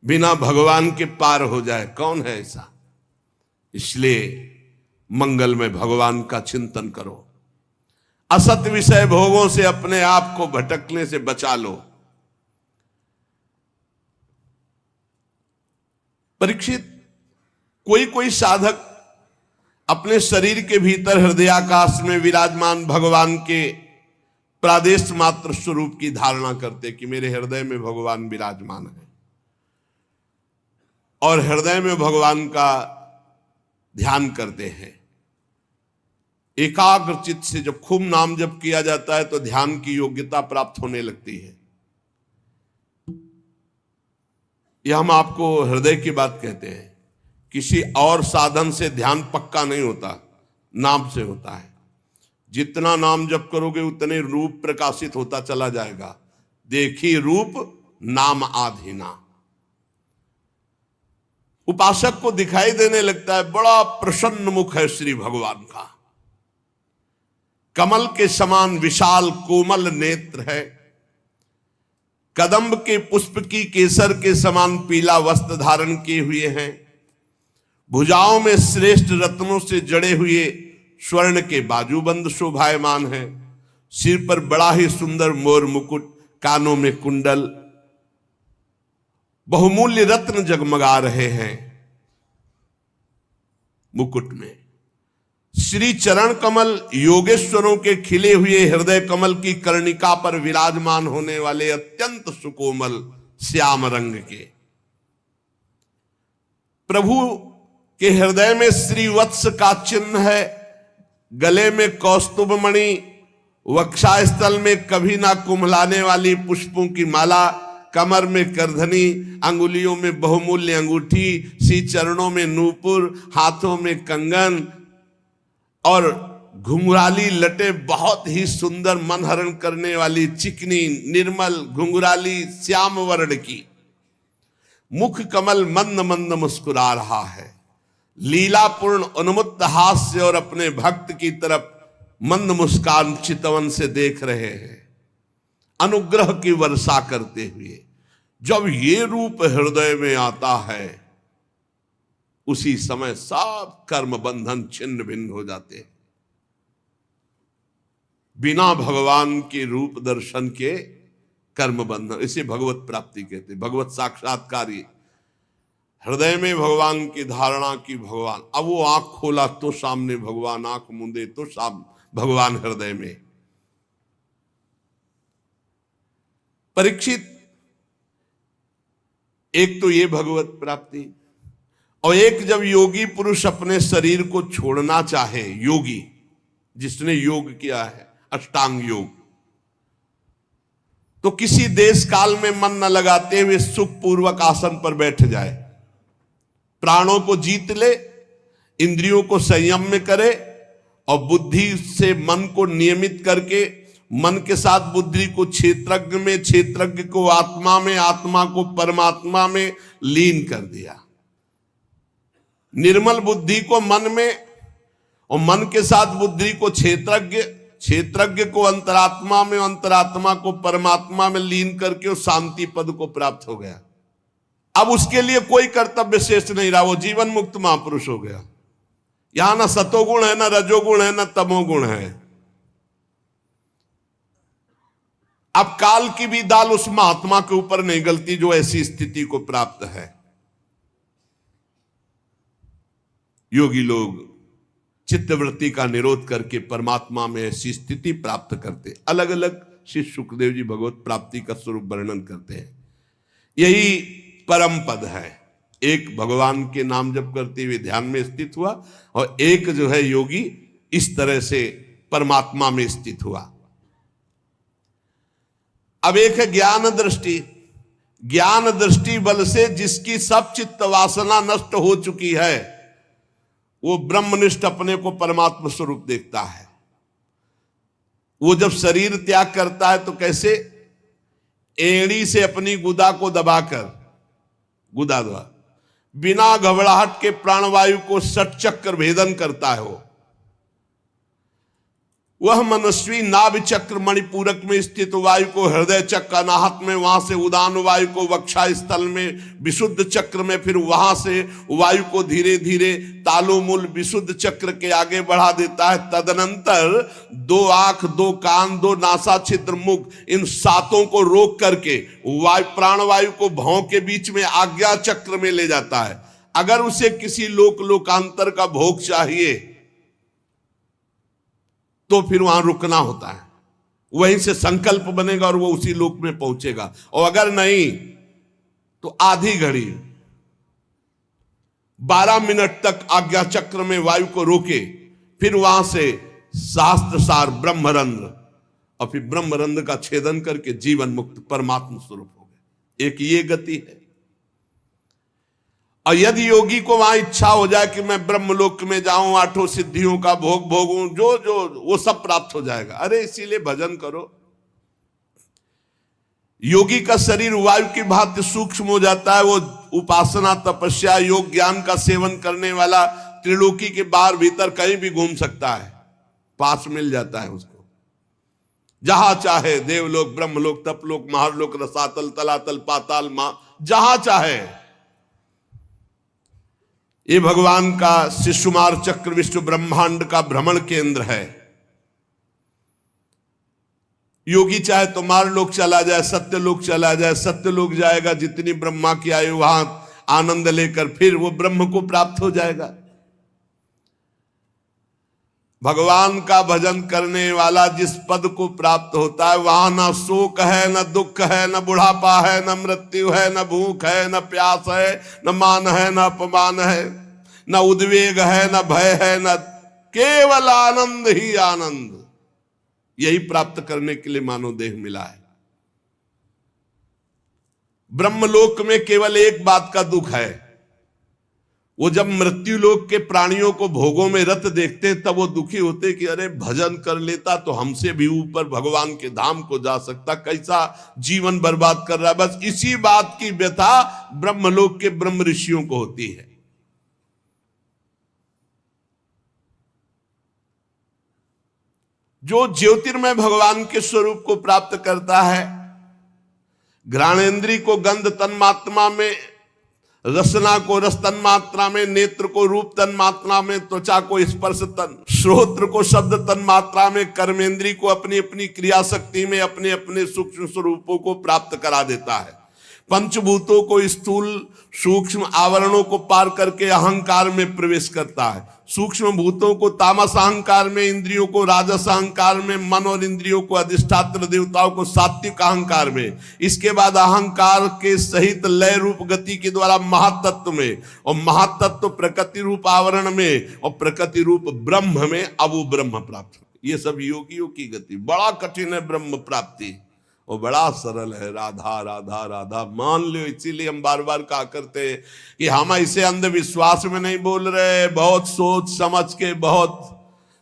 बिना भगवान के पार हो जाए? कौन है ऐसा? इसलिए मंगल में भगवान का चिंतन करो। असत विषय भोगों से अपने आप को भटकने से बचा लो। परीक्षित, कोई कोई साधक अपने शरीर के भीतर हृदयाकाश में विराजमान भगवान के प्रादेश मात्र स्वरूप की धारणा करते कि मेरे हृदय में भगवान विराजमान है, और हृदय में भगवान का ध्यान करते हैं। एकाग्र चित्त से जब खूब नाम जप किया जाता है तो ध्यान की योग्यता प्राप्त होने लगती है। यह हम आपको हृदय की बात कहते हैं। किसी और साधन से ध्यान पक्का नहीं होता, नाम से होता है। जितना नाम जप करोगे उतने रूप प्रकाशित होता चला जाएगा। देखी रूप नाम आधीना। उपासक को दिखाई देने लगता है बड़ा प्रसन्न मुख है श्री भगवान का, कमल के समान विशाल कोमल नेत्र है, कदम्ब के पुष्प की केसर के समान पीला वस्त्र धारण किए हुए हैं, भुजाओं में श्रेष्ठ रत्नों से जड़े हुए स्वर्ण के बाजूबंद शोभायमान है। सिर पर बड़ा ही सुंदर मोर मुकुट, कानों में कुंडल, बहुमूल्य रत्न जगमगा रहे हैं मुकुट में। श्री चरण कमल योगेश्वरों के खिले हुए हृदय कमल की कर्णिका पर विराजमान होने वाले अत्यंत सुकोमल श्याम रंग के प्रभु के हृदय में श्रीवत्स का चिन्ह है। गले में कौस्तुभ मणि, वक्षास्थल में कभी ना कुम्हलाने वाली पुष्पों की माला, कमर में करधनी, अंगुलियों में बहुमूल्य अंगूठी, श्री चरणों में नूपुर, हाथों में कंगन और घुंघराली लटे, बहुत ही सुंदर मन हरण करने वाली चिकनी निर्मल घुंघराली श्याम वर्ण की। मुख कमल मंद मंद मुस्कुरा रहा है, लीलापूर्ण उन्मुक्त हास्य और अपने भक्त की तरफ मंद मुस्कान चितवन से देख रहे हैं, अनुग्रह की वर्षा करते हुए। जब ये रूप हृदय में आता है, उसी समय सब कर्म बंधन छिन्न भिन्न हो जाते हैं। बिना भगवान के रूप दर्शन के कर्म बंधन, इसे भगवत प्राप्ति कहते हैं, भगवत साक्षात्कार। हृदय में भगवान की धारणा की भगवान, अब वो आंख खोला तो सामने भगवान, आंख मूंदे तो भगवान हृदय में। परीक्षित, एक तो ये भगवत प्राप्ति, और एक जब योगी पुरुष अपने शरीर को छोड़ना चाहे, योगी जिसने योग किया है अष्टांग योग, तो किसी देश काल में मन न लगाते हुए सुखपूर्वक आसन पर बैठ जाए, प्राणों को जीत ले, इंद्रियों को संयम में करे और बुद्धि से मन को नियमित करके मन के साथ बुद्धि को क्षेत्रज्ञ में, क्षेत्रज्ञ को आत्मा में, आत्मा को परमात्मा में लीन कर दिया। निर्मल बुद्धि को मन में और मन के साथ बुद्धि को क्षेत्रज्ञ, क्षेत्रज्ञ को अंतरात्मा में, अंतरात्मा को परमात्मा में लीन करके उस शांति पद को प्राप्त हो गया। अब उसके लिए कोई कर्तव्य शेष नहीं रहा, वो जीवन मुक्त महापुरुष हो गया। यहां ना सतोगुण है, ना रजोगुण है, ना तमोगुण है। अब काल की भी दाल उस महात्मा के ऊपर नहीं गलती जो ऐसी स्थिति को प्राप्त है। योगी लोग चित्तवृत्ति का निरोध करके परमात्मा में ऐसी स्थिति प्राप्त करते। अलग अलग श्री सुखदेव जी भगवत प्राप्ति का स्वरूप वर्णन करते हैं। यही परम पद है। एक भगवान के नाम जप करते हुए ध्यान में स्थित हुआ, और एक जो है योगी इस तरह से परमात्मा में स्थित हुआ। अब एक है ज्ञान दृष्टि। ज्ञान दृष्टि बल से जिसकी सब चित्त वासना नष्ट हो चुकी है, वो ब्रह्मनिष्ठ अपने को परमात्मा स्वरूप देखता है। वो जब शरीर त्याग करता है तो कैसे, एड़ी से अपनी गुदा को दबाकर, गुदा द्वारा बिना घबराहट के प्राणवायु को षटचक्र भेदन करता है। वह मनस्वी नाभि चक्र मणिपूरक में स्थित वायु को हृदय चक्र अनाहत में, वहां से उदान वायु को वक्षा स्थल में, विशुद्ध चक्र में, फिर वहां से वायु को धीरे धीरे तालुमूल विशुद्ध चक्र के आगे बढ़ा देता है। तदनंतर 2 आंख, 2 कान, 2 नासा छिद्र, मुख, इन 7 को रोक करके वायु प्राणवायु को भौं के बीच में आज्ञा चक्र में ले जाता है। अगर उसे किसी लोकांतर का भोग चाहिए तो फिर वहां रुकना होता है, वहीं से संकल्प बनेगा और वो उसी लोक में पहुंचेगा। और अगर नहीं तो आधी घड़ी 12 मिनट तक आज्ञा चक्र में वायु को रोके, फिर वहां से शास्त्र सार ब्रह्मरंध्र, और फिर ब्रह्मरंध्र का छेदन करके जीवन मुक्त परमात्मा स्वरूप हो गए। एक ये गति है। और यदि योगी को वहां इच्छा हो जाए कि मैं ब्रह्मलोक में जाऊं, 8 सिद्धियों का भोग भोगूं, जो वो सब प्राप्त हो जाएगा। अरे इसीलिए भजन करो। योगी का शरीर वायु की भांति सूक्ष्म हो जाता है। वो उपासना, तपस्या, योग, ज्ञान का सेवन करने वाला त्रिलोकी के बाहर भीतर कहीं भी घूम सकता है, पास मिल जाता है उसको। जहां चाहे, देवलोक, ब्रह्मलोक, तपलोक, महारलोक, रसातल, तलातल, पाताल, जहां चाहे। ये भगवान का शिशुमार चक्र विश्व ब्रह्मांड का भ्रमण केंद्र है। योगी चाहे तो मारलोक चला जाए, सत्यलोक चला जाए, सत्यलोक जाएगा, जितनी ब्रह्मा की आयु वहां आनंद लेकर फिर वो ब्रह्म को प्राप्त हो जाएगा। भगवान का भजन करने वाला जिस पद को प्राप्त होता है वहां ना शोक है, न दुख है, न बुढ़ापा है, न मृत्यु है, न भूख है, न प्यास है, न मान है, न अपमान है, न उद्वेग है, न भय है, न केवल आनंद ही आनंद। यही प्राप्त करने के लिए मानव देह मिला है। ब्रह्मलोक में केवल एक बात का दुख है, वो जब मृत्यु लोक के प्राणियों को भोगों में रत देखते तब वो दुखी होते कि अरे भजन कर लेता तो हमसे भी ऊपर भगवान के धाम को जा सकता, कैसा जीवन बर्बाद कर रहा है। बस इसी बात की व्यथा ब्रह्मलोक के ब्रह्म ऋषियों को होती है। जो ज्योतिर्मय भगवान के स्वरूप को प्राप्त करता है, घ्राणेन्द्रिय को गंध तन्मात्रा में, रसना को रस तन्मात्रा में, नेत्र को रूप तन्मात्रा में, त्वचा को स्पर्श तन, श्रोत्र को शब्द तन्मात्रा में, कर्मेंद्रिय को अपनी अपनी क्रिया शक्ति में अपने अपने सूक्ष्म स्वरूपों को प्राप्त करा देता है। पंचभूतों को स्थूल सूक्ष्म आवरणों को पार करके अहंकार में प्रवेश करता है। सूक्ष्म भूतों को तामस अहंकार में, इंद्रियों को राजस अहंकार में, मन और इंद्रियों को अधिष्ठात्र देवताओं को सात्विक अहंकार में, इसके बाद अहंकार के सहित लय रूप गति के द्वारा महातत्व में, और महातत्व प्रकृति रूप आवरण में, और प्रकृति रूप ब्रह्म में। अब वो ब्रह्म प्राप्त। ये सब योगियों की गति। बड़ा कठिन है ब्रह्म प्राप्ति, वो बड़ा सरल है। राधा राधा राधा मान लो। इसीलिए हम बार बार कहा करते हैं कि हम ऐसे अंधविश्वास में नहीं बोल रहे, बहुत सोच समझ के, बहुत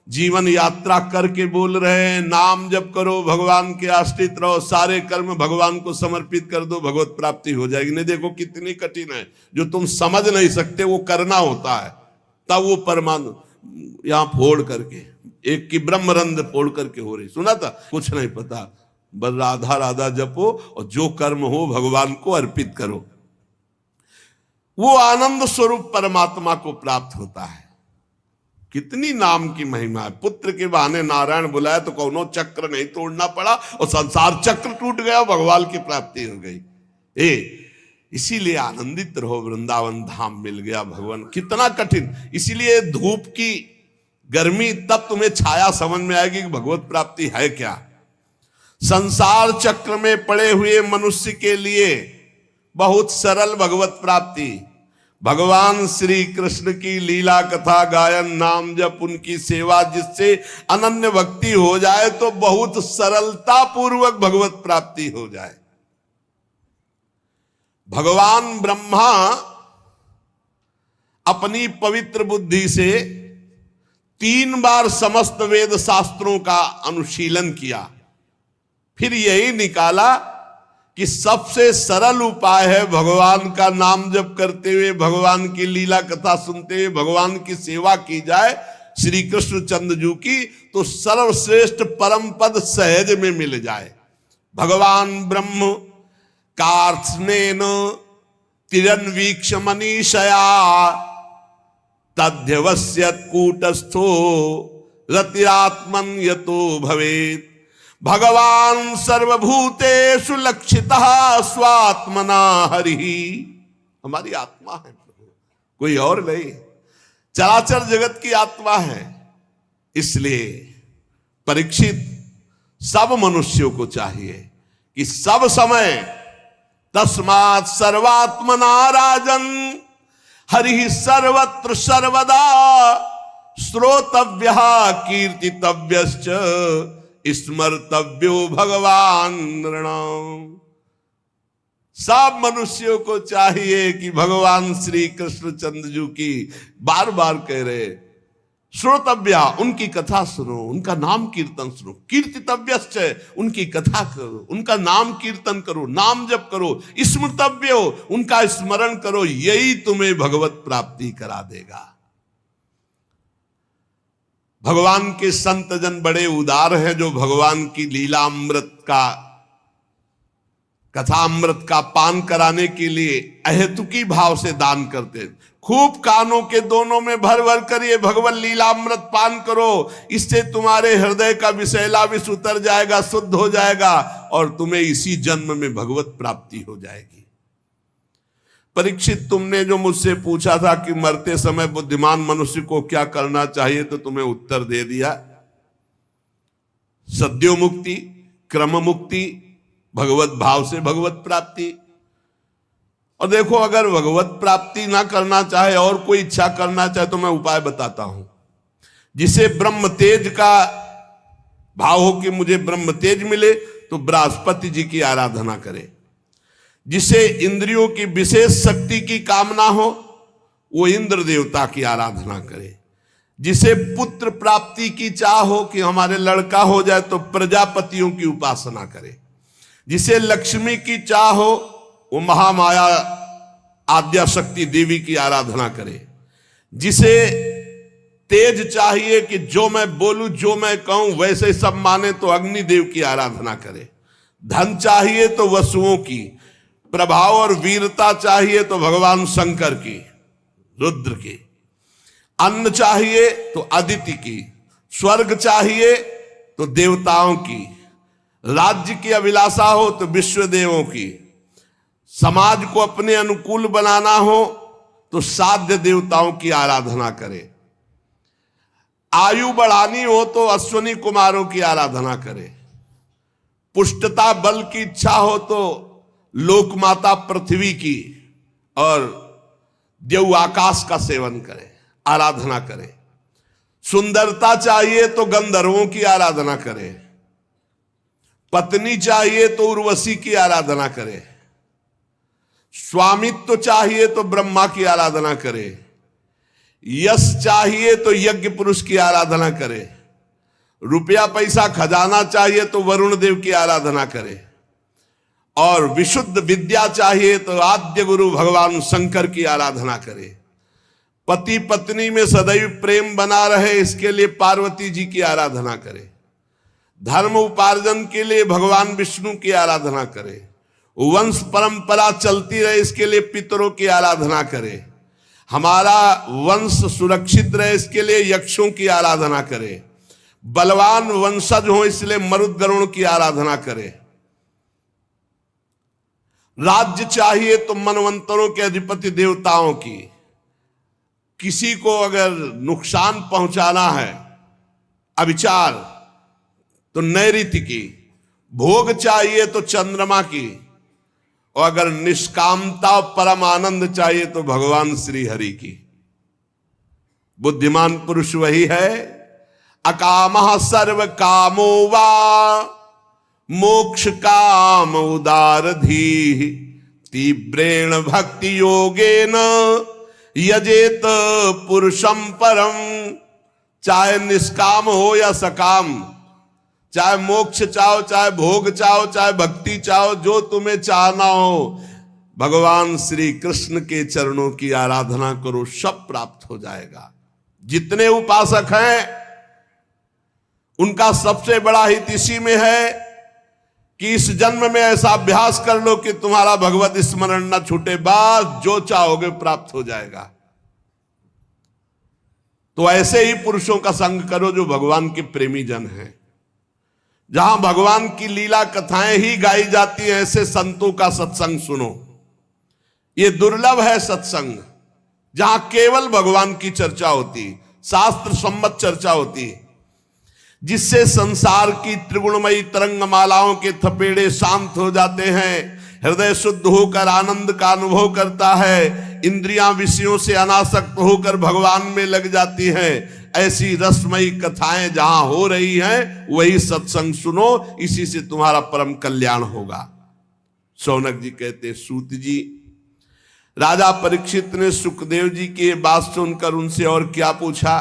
जीवन यात्रा करके बोल रहे हैं। नाम जप करो, भगवान के आश्रित रहो, सारे कर्म भगवान को समर्पित कर दो, भगवत प्राप्ति हो जाएगी। नहीं, देखो कितनी कठिन है। जो तुम समझ नहीं सकते वो करना होता है, तब वो परमाणु यहां फोड़ करके, एक की ब्रह्मरंध्र फोड़ करके हो रही। सुना था? कुछ नहीं पता, बस राधा राधा जपो और जो कर्म हो भगवान को अर्पित करो। वो आनंद स्वरूप परमात्मा को प्राप्त होता है। कितनी नाम की महिमा है। पुत्र के बहाने नारायण बुलाया तो कौनो चक्र नहीं तोड़ना पड़ा और संसार चक्र टूट गया, भगवान की प्राप्ति हो गई। इसीलिए आनंदित रहो, वृंदावन धाम मिल गया भगवान। कितना कठिन। इसीलिए धूप की गर्मी तब तुम्हें छाया समझ में आएगी कि भगवत प्राप्ति है क्या। संसार चक्र में पड़े हुए मनुष्य के लिए बहुत सरल भगवत प्राप्ति। भगवान श्री कृष्ण की लीला कथा गायन, नाम जप, उनकी सेवा, जिससे अनन्य भक्ति हो जाए तो बहुत सरलता पूर्वक भगवत प्राप्ति हो जाए। भगवान ब्रह्मा अपनी पवित्र बुद्धि से 3 बार समस्त वेद शास्त्रों का अनुशीलन किया, फिर यही निकाला कि सबसे सरल उपाय है भगवान का नाम जप करते हुए, भगवान की लीला कथा सुनते हुए भगवान की सेवा की जाए श्री कृष्ण चंद्रजू की, तो सर्वश्रेष्ठ परम पद सहज में मिल जाए। भगवान ब्रह्म कार्त्स्नेन तिरन्वीक्ष मनीषया तध्यवस्यत् कूटस्थो रतिरात्मन यतो भवेत्। भगवान सर्वभूतेषु लक्षितः स्वात्मना हरिः। हमारी आत्मा है, कोई और नहीं, चराचर जगत की आत्मा है। इसलिए परीक्षित सब मनुष्यों को चाहिए कि सब समय तस्मात् सर्वात्मना राजन हरिः सर्वत्र सर्वदा श्रोतव्यः कीर्तितव्यश्च स्मर्तव्यो भगवान नृणाम। सब मनुष्यों को चाहिए कि भगवान श्री कृष्ण चंद्रजू की, बार बार कह रहे, श्रोतव्या, उनकी कथा सुनो, उनका नाम कीर्तन सुनो। कीर्तितव्यश्च, उनकी कथा करो, उनका नाम कीर्तन करो, नाम जप करो। स्मृतव्यो, उनका स्मरण करो। यही तुम्हें भगवत प्राप्ति करा देगा। भगवान के संत जन बड़े उदार हैं, जो भगवान की लीला अमृत का कथामृत का पान कराने के लिए अहेतुकी भाव से दान करते। खूब कानों के दोनों में भर भर कर ये भगवत लीलामृत पान करो, इससे तुम्हारे हृदय का विषैला विष उतर जाएगा, शुद्ध हो जाएगा और तुम्हें इसी जन्म में भगवत प्राप्ति हो जाएगी। परीक्षित, तुमने जो मुझसे पूछा था कि मरते समय बुद्धिमान मनुष्य को क्या करना चाहिए, तो तुम्हें उत्तर दे दिया। सद्यो मुक्ति, क्रम मुक्ति, भगवत भाव से भगवत प्राप्ति। और देखो, अगर भगवत प्राप्ति ना करना चाहे और कोई इच्छा करना चाहे तो मैं उपाय बताता हूं। जिसे ब्रह्म तेज का भाव हो कि मुझे ब्रह्म तेज मिले, तो बृहस्पति जी की आराधना करे। जिसे इंद्रियों की विशेष शक्ति की कामना हो, वो इंद्र देवता की आराधना करे। जिसे पुत्र प्राप्ति की चाह हो कि हमारे लड़का हो जाए, तो प्रजापतियों की उपासना करे। जिसे लक्ष्मी की चाह हो, वो महामाया आद्या शक्ति देवी की आराधना करे। जिसे तेज चाहिए कि जो मैं बोलूं, जो मैं कहूं वैसे सब माने, तो अग्निदेव की आराधना करे। धन चाहिए तो वसुओं की, प्रभाव और वीरता चाहिए तो भगवान शंकर की, रुद्र की। अन्न चाहिए तो अदिति की, स्वर्ग चाहिए तो देवताओं की, राज्य की अभिलाषा हो तो विश्वदेवों की, समाज को अपने अनुकूल बनाना हो तो साध्य देवताओं की आराधना करे। आयु बढ़ानी हो तो अश्वनी कुमारों की आराधना करे। पुष्टता बल की इच्छा हो तो लोकमाता पृथ्वी की और देव आकाश का सेवन करे, आराधना करे। सुंदरता चाहिए तो गंधर्वों की आराधना करे। पत्नी चाहिए तो उर्वशी की आराधना करे। स्वामित्व चाहिए तो ब्रह्मा की आराधना करे। यश चाहिए तो यज्ञ पुरुष की आराधना करे। रुपया पैसा खजाना चाहिए तो वरुण देव की आराधना करे। और विशुद्ध विद्या चाहिए तो आद्य गुरु भगवान शंकर की आराधना करे। पति पत्नी में सदैव प्रेम बना रहे, इसके लिए पार्वती जी की आराधना करे। धर्म उपार्जन के लिए भगवान विष्णु की आराधना करे। वंश परंपरा चलती रहे, इसके लिए पितरों की आराधना करे। हमारा वंश सुरक्षित रहे, इसके लिए यक्षों की आराधना करे। बलवान वंशज हो, इसलिए मरुदगरुण की आराधना करे। राज्य चाहिए तो मनवंतरों के अधिपति देवताओं की। किसी को अगर नुकसान पहुंचाना है, अविचार, तो नैऋत्य की। भोग चाहिए तो चंद्रमा की। और अगर निष्कामता परम आनंद चाहिए तो भगवान श्री हरि की। बुद्धिमान पुरुष वही है। अकामः सर्व कामो वा मोक्ष काम उदारधीः तीव्रेण भक्ति योगेन यजेत पुरुषम परम। चाहे निष्काम हो या सकाम, चाहे मोक्ष चाहो, चाहे भोग चाहो, चाहे भक्ति चाहो, जो तुम्हें चाहना हो, भगवान श्री कृष्ण के चरणों की आराधना करो, सब प्राप्त हो जाएगा। जितने उपासक हैं उनका सबसे बड़ा हित इसी में है कि इस जन्म में ऐसा अभ्यास कर लो कि तुम्हारा भगवत स्मरण न छूटे, बस जो चाहोगे प्राप्त हो जाएगा। तो ऐसे ही पुरुषों का संग करो जो भगवान के प्रेमी जन हैं। जहां भगवान की लीला कथाएं ही गाई जाती हैं, ऐसे संतों का सत्संग सुनो। ये दुर्लभ है सत्संग, जहां केवल भगवान की चर्चा होती, शास्त्र सम्मत चर्चा होती, जिससे संसार की त्रिगुणमयी तरंगमालाओं के थपेड़े शांत हो जाते हैं। हृदय शुद्ध होकर आनंद का अनुभव करता है। इंद्रियां विषयों से अनासक्त होकर भगवान में लग जाती हैं। ऐसी रसमयी कथाएं जहां हो रही हैं, वही सत्संग सुनो, इसी से तुम्हारा परम कल्याण होगा। शौनक जी कहते, सूत जी, राजा परीक्षित ने सुखदेव जी की बात सुनकर उनसे और क्या पूछा,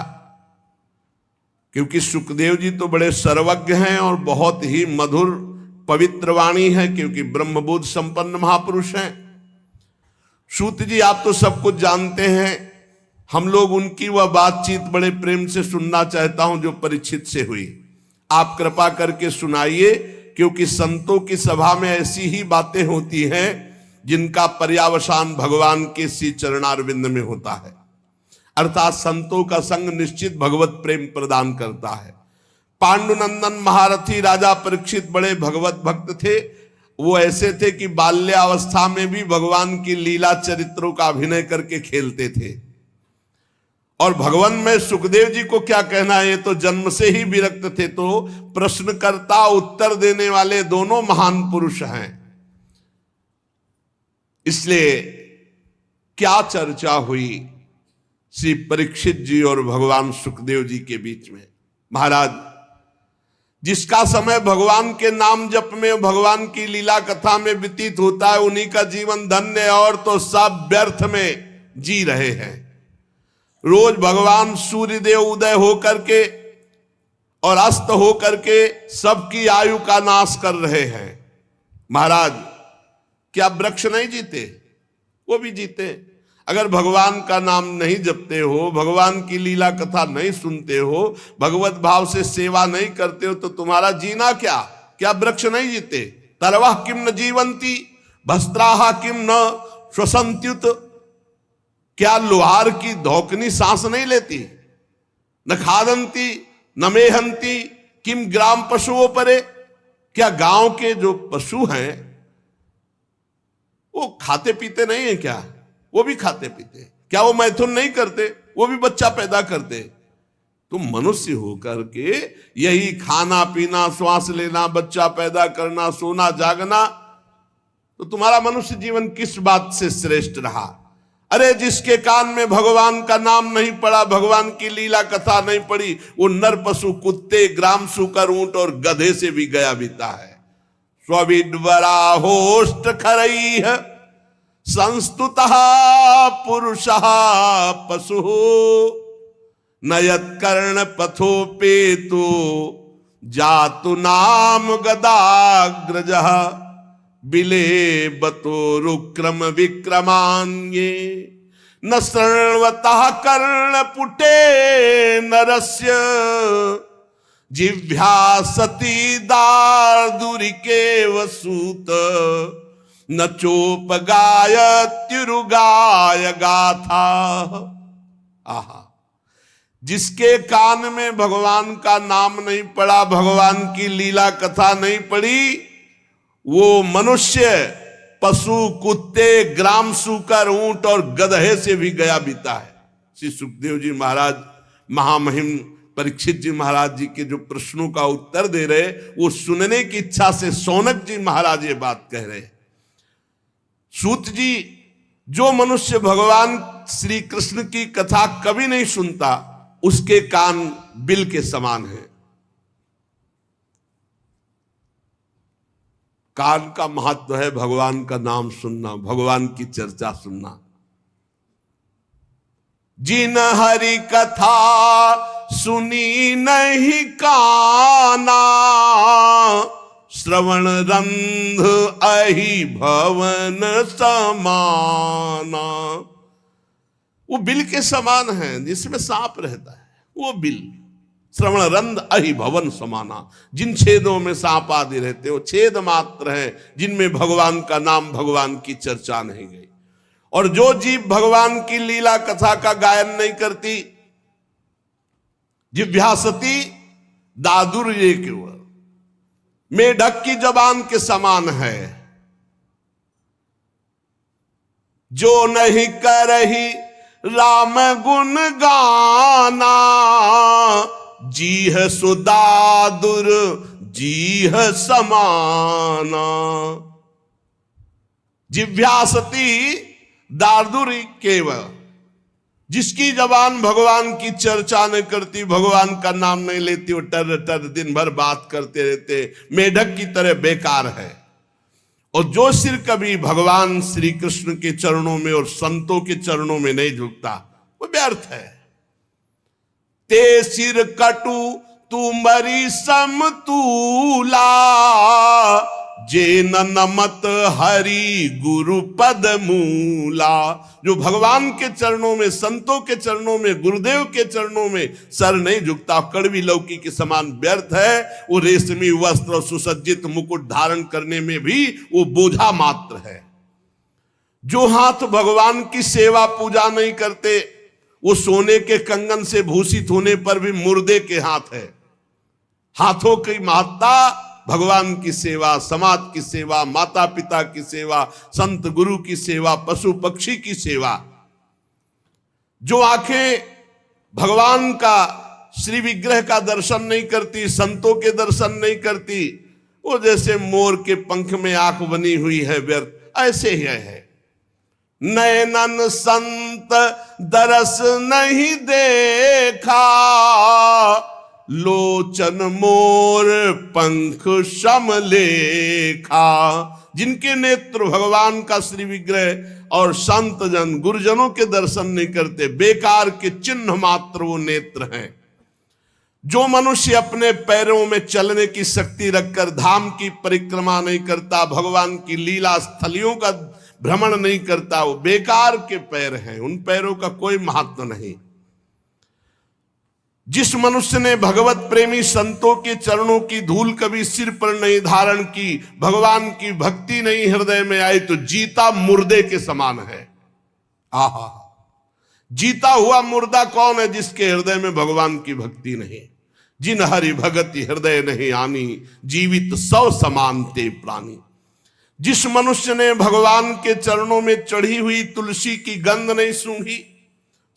क्योंकि सुखदेव जी तो बड़े सर्वज्ञ हैं और बहुत ही मधुर पवित्र वाणी है, क्योंकि ब्रह्मबोध संपन्न महापुरुष हैं। सूत जी, आप तो सब कुछ जानते हैं, हम लोग उनकी वह बातचीत बड़े प्रेम से सुनना चाहता हूं जो परीक्षित से हुई। आप कृपा करके सुनाइए, क्योंकि संतों की सभा में ऐसी ही बातें होती हैं जिनका पर्यावसान भगवान के श्री चरणारविंद में होता है। अर्थात संतों का संग निश्चित भगवत प्रेम प्रदान करता है। पांडुनंदन महारथी राजा परीक्षित बड़े भगवत भक्त थे। वो ऐसे थे कि बाल्यावस्था में भी भगवान की लीला चरित्रों का अभिनय करके खेलते थे। और भगवान में सुखदेव जी को क्या कहना है, ये तो जन्म से ही विरक्त थे, तो प्रश्नकर्ता उत्तर देने वाले दोनों महान पुरुष हैं। इसलिए क्या चर्चा हुई श्री परीक्षित जी और भगवान सुखदेव जी के बीच में। महाराज, जिसका समय भगवान के नाम जप में, भगवान की लीला कथा में व्यतीत होता है, उन्हीं का जीवन धन्य है, और तो सब व्यर्थ में जी रहे हैं। रोज भगवान सूर्यदेव उदय होकर के और अस्त होकर के सबकी आयु का नाश कर रहे हैं। महाराज, क्या वृक्ष नहीं जीते? वो भी जीते। अगर भगवान का नाम नहीं जपते हो, भगवान की लीला कथा नहीं सुनते हो, भगवत भाव से सेवा नहीं करते हो, तो तुम्हारा जीना क्या? क्या वृक्ष नहीं जीते? तरवाह किम न जीवंती, भस्त्राहा किम न श्वसंत्युत। क्या लोहार की धोकनी सांस नहीं लेती? न खादंती न मेहंती किम ग्राम पशुओं परे। क्या गांव के जो पशु हैं वो खाते पीते नहीं है क्या? वो भी खाते पीते। क्या वो मैथुन नहीं करते? वो भी बच्चा पैदा करते। तुम मनुष्य होकर के यही खाना पीना, श्वास लेना, बच्चा पैदा करना, सोना जागना, तो तुम्हारा मनुष्य जीवन किस बात से श्रेष्ठ रहा? अरे जिसके कान में भगवान का नाम नहीं पड़ा, भगवान की लीला कथा नहीं पड़ी, वो नर पशु, कुत्ते, ग्राम सूकर, ऊंट और गधे से भी गया बीता है। स्विडवरा होष्ट खरई संस्तुतः पुरुषः पशु नयत कर्ण पथोपेतु जातु नाम गदाग्रजः बिले बतो रुक्रम विक्रमान्ये न शृण्वतः कर्ण पुटे नरस्य जिह्वा सती दार्दुरिके वसूत न चोपगाय तिरुगाय गाथा। आहा, जिसके कान में भगवान का नाम नहीं पड़ा, भगवान की लीला कथा नहीं पड़ी, वो मनुष्य पशु, कुत्ते, ग्राम सूकर, ऊंट और गधे से भी गया बीता है। श्री सुखदेव जी महाराज महामहिम परीक्षित जी महाराज जी के जो प्रश्नों का उत्तर दे रहे, वो सुनने की इच्छा से शौनक जी महाराज ये बात कह रहे। सूत जी, जो मनुष्य भगवान श्री कृष्ण की कथा कभी नहीं सुनता, उसके कान बिल के समान हैं। कान का महत्व है भगवान का नाम सुनना, भगवान की चर्चा सुनना। जिन हरि कथा सुनी नहीं काना, श्रवण रंध अहि भवन समाना। वो बिल के समान है, जिसमें सांप रहता है, वो बिल। श्रवण रंध अहि भवन समाना, जिन छेदों में सांप आदि रहते हो, छेद मात्र है जिनमें भगवान का नाम, भगवान की चर्चा नहीं गई। और जो जीव भगवान की लीला कथा का गायन नहीं करती, जिह्वा सती दादुर्ये केवल, मेढक की जबान के समान है। जो नहीं करही राम गुण गाना, जीह सुदादुर जीह समाना। जिह्वा सती दादुर्य केवल, जिसकी जबान भगवान की चर्चा नहीं करती, भगवान का नाम नहीं लेती, वो टर टर दिन भर बात करते रहते, मेढक की तरह बेकार है। और जो सिर कभी भगवान श्री कृष्ण के चरणों में और संतों के चरणों में नहीं झुकता, वो व्यर्थ है। ते सिर कटु तुमरी समतूला, जे न नमत हरि गुरु पद मूला। जो भगवान के चरणों में, संतों के चरणों में, गुरुदेव के चरणों में सर नहीं झुकता, कड़वी लौकी के समान व्यर्थ है। वो रेशमी वस्त्र और सुसज्जित मुकुट धारण करने में भी वो बोझा मात्र है। जो हाथ भगवान की सेवा पूजा नहीं करते, वो सोने के कंगन से भूषित होने पर भी मुर्दे के हाथ है। हाथों की महत्ता भगवान की सेवा, समाज की सेवा, माता पिता की सेवा, संत गुरु की सेवा, पशु पक्षी की सेवा। जो आंखें भगवान का, श्री विग्रह का दर्शन नहीं करती, संतों के दर्शन नहीं करती, वो जैसे मोर के पंख में आंख बनी हुई है, व्यर्थ ऐसे ही है। नयनन संत दरस नहीं देखा, लोचन मोर पंख सम लेखा। जिनके नेत्र भगवान का श्री विग्रह और संत जन, गुरुजनों के दर्शन नहीं करते, बेकार के चिन्ह मात्र वो नेत्र हैं। जो मनुष्य अपने पैरों में चलने की शक्ति रखकर धाम की परिक्रमा नहीं करता, भगवान की लीला स्थलियों का भ्रमण नहीं करता, वो बेकार के पैर हैं, उन पैरों का कोई महत्व नहीं। जिस मनुष्य ने भगवत प्रेमी संतों के चरणों की धूल कभी सिर पर नहीं धारण की, भगवान की भक्ति नहीं हृदय में आई, तो जीता मुर्दे के समान है। आहा, जीता हुआ मुर्दा कौन है? जिसके हृदय में भगवान की भक्ति नहीं। जिन हरि भगति हृदय नहीं आनी, जीवित सौ समान ते प्राणी। जिस मनुष्य ने भगवान के चरणों में चढ़ी हुई तुलसी की गंध नहीं सूंघी,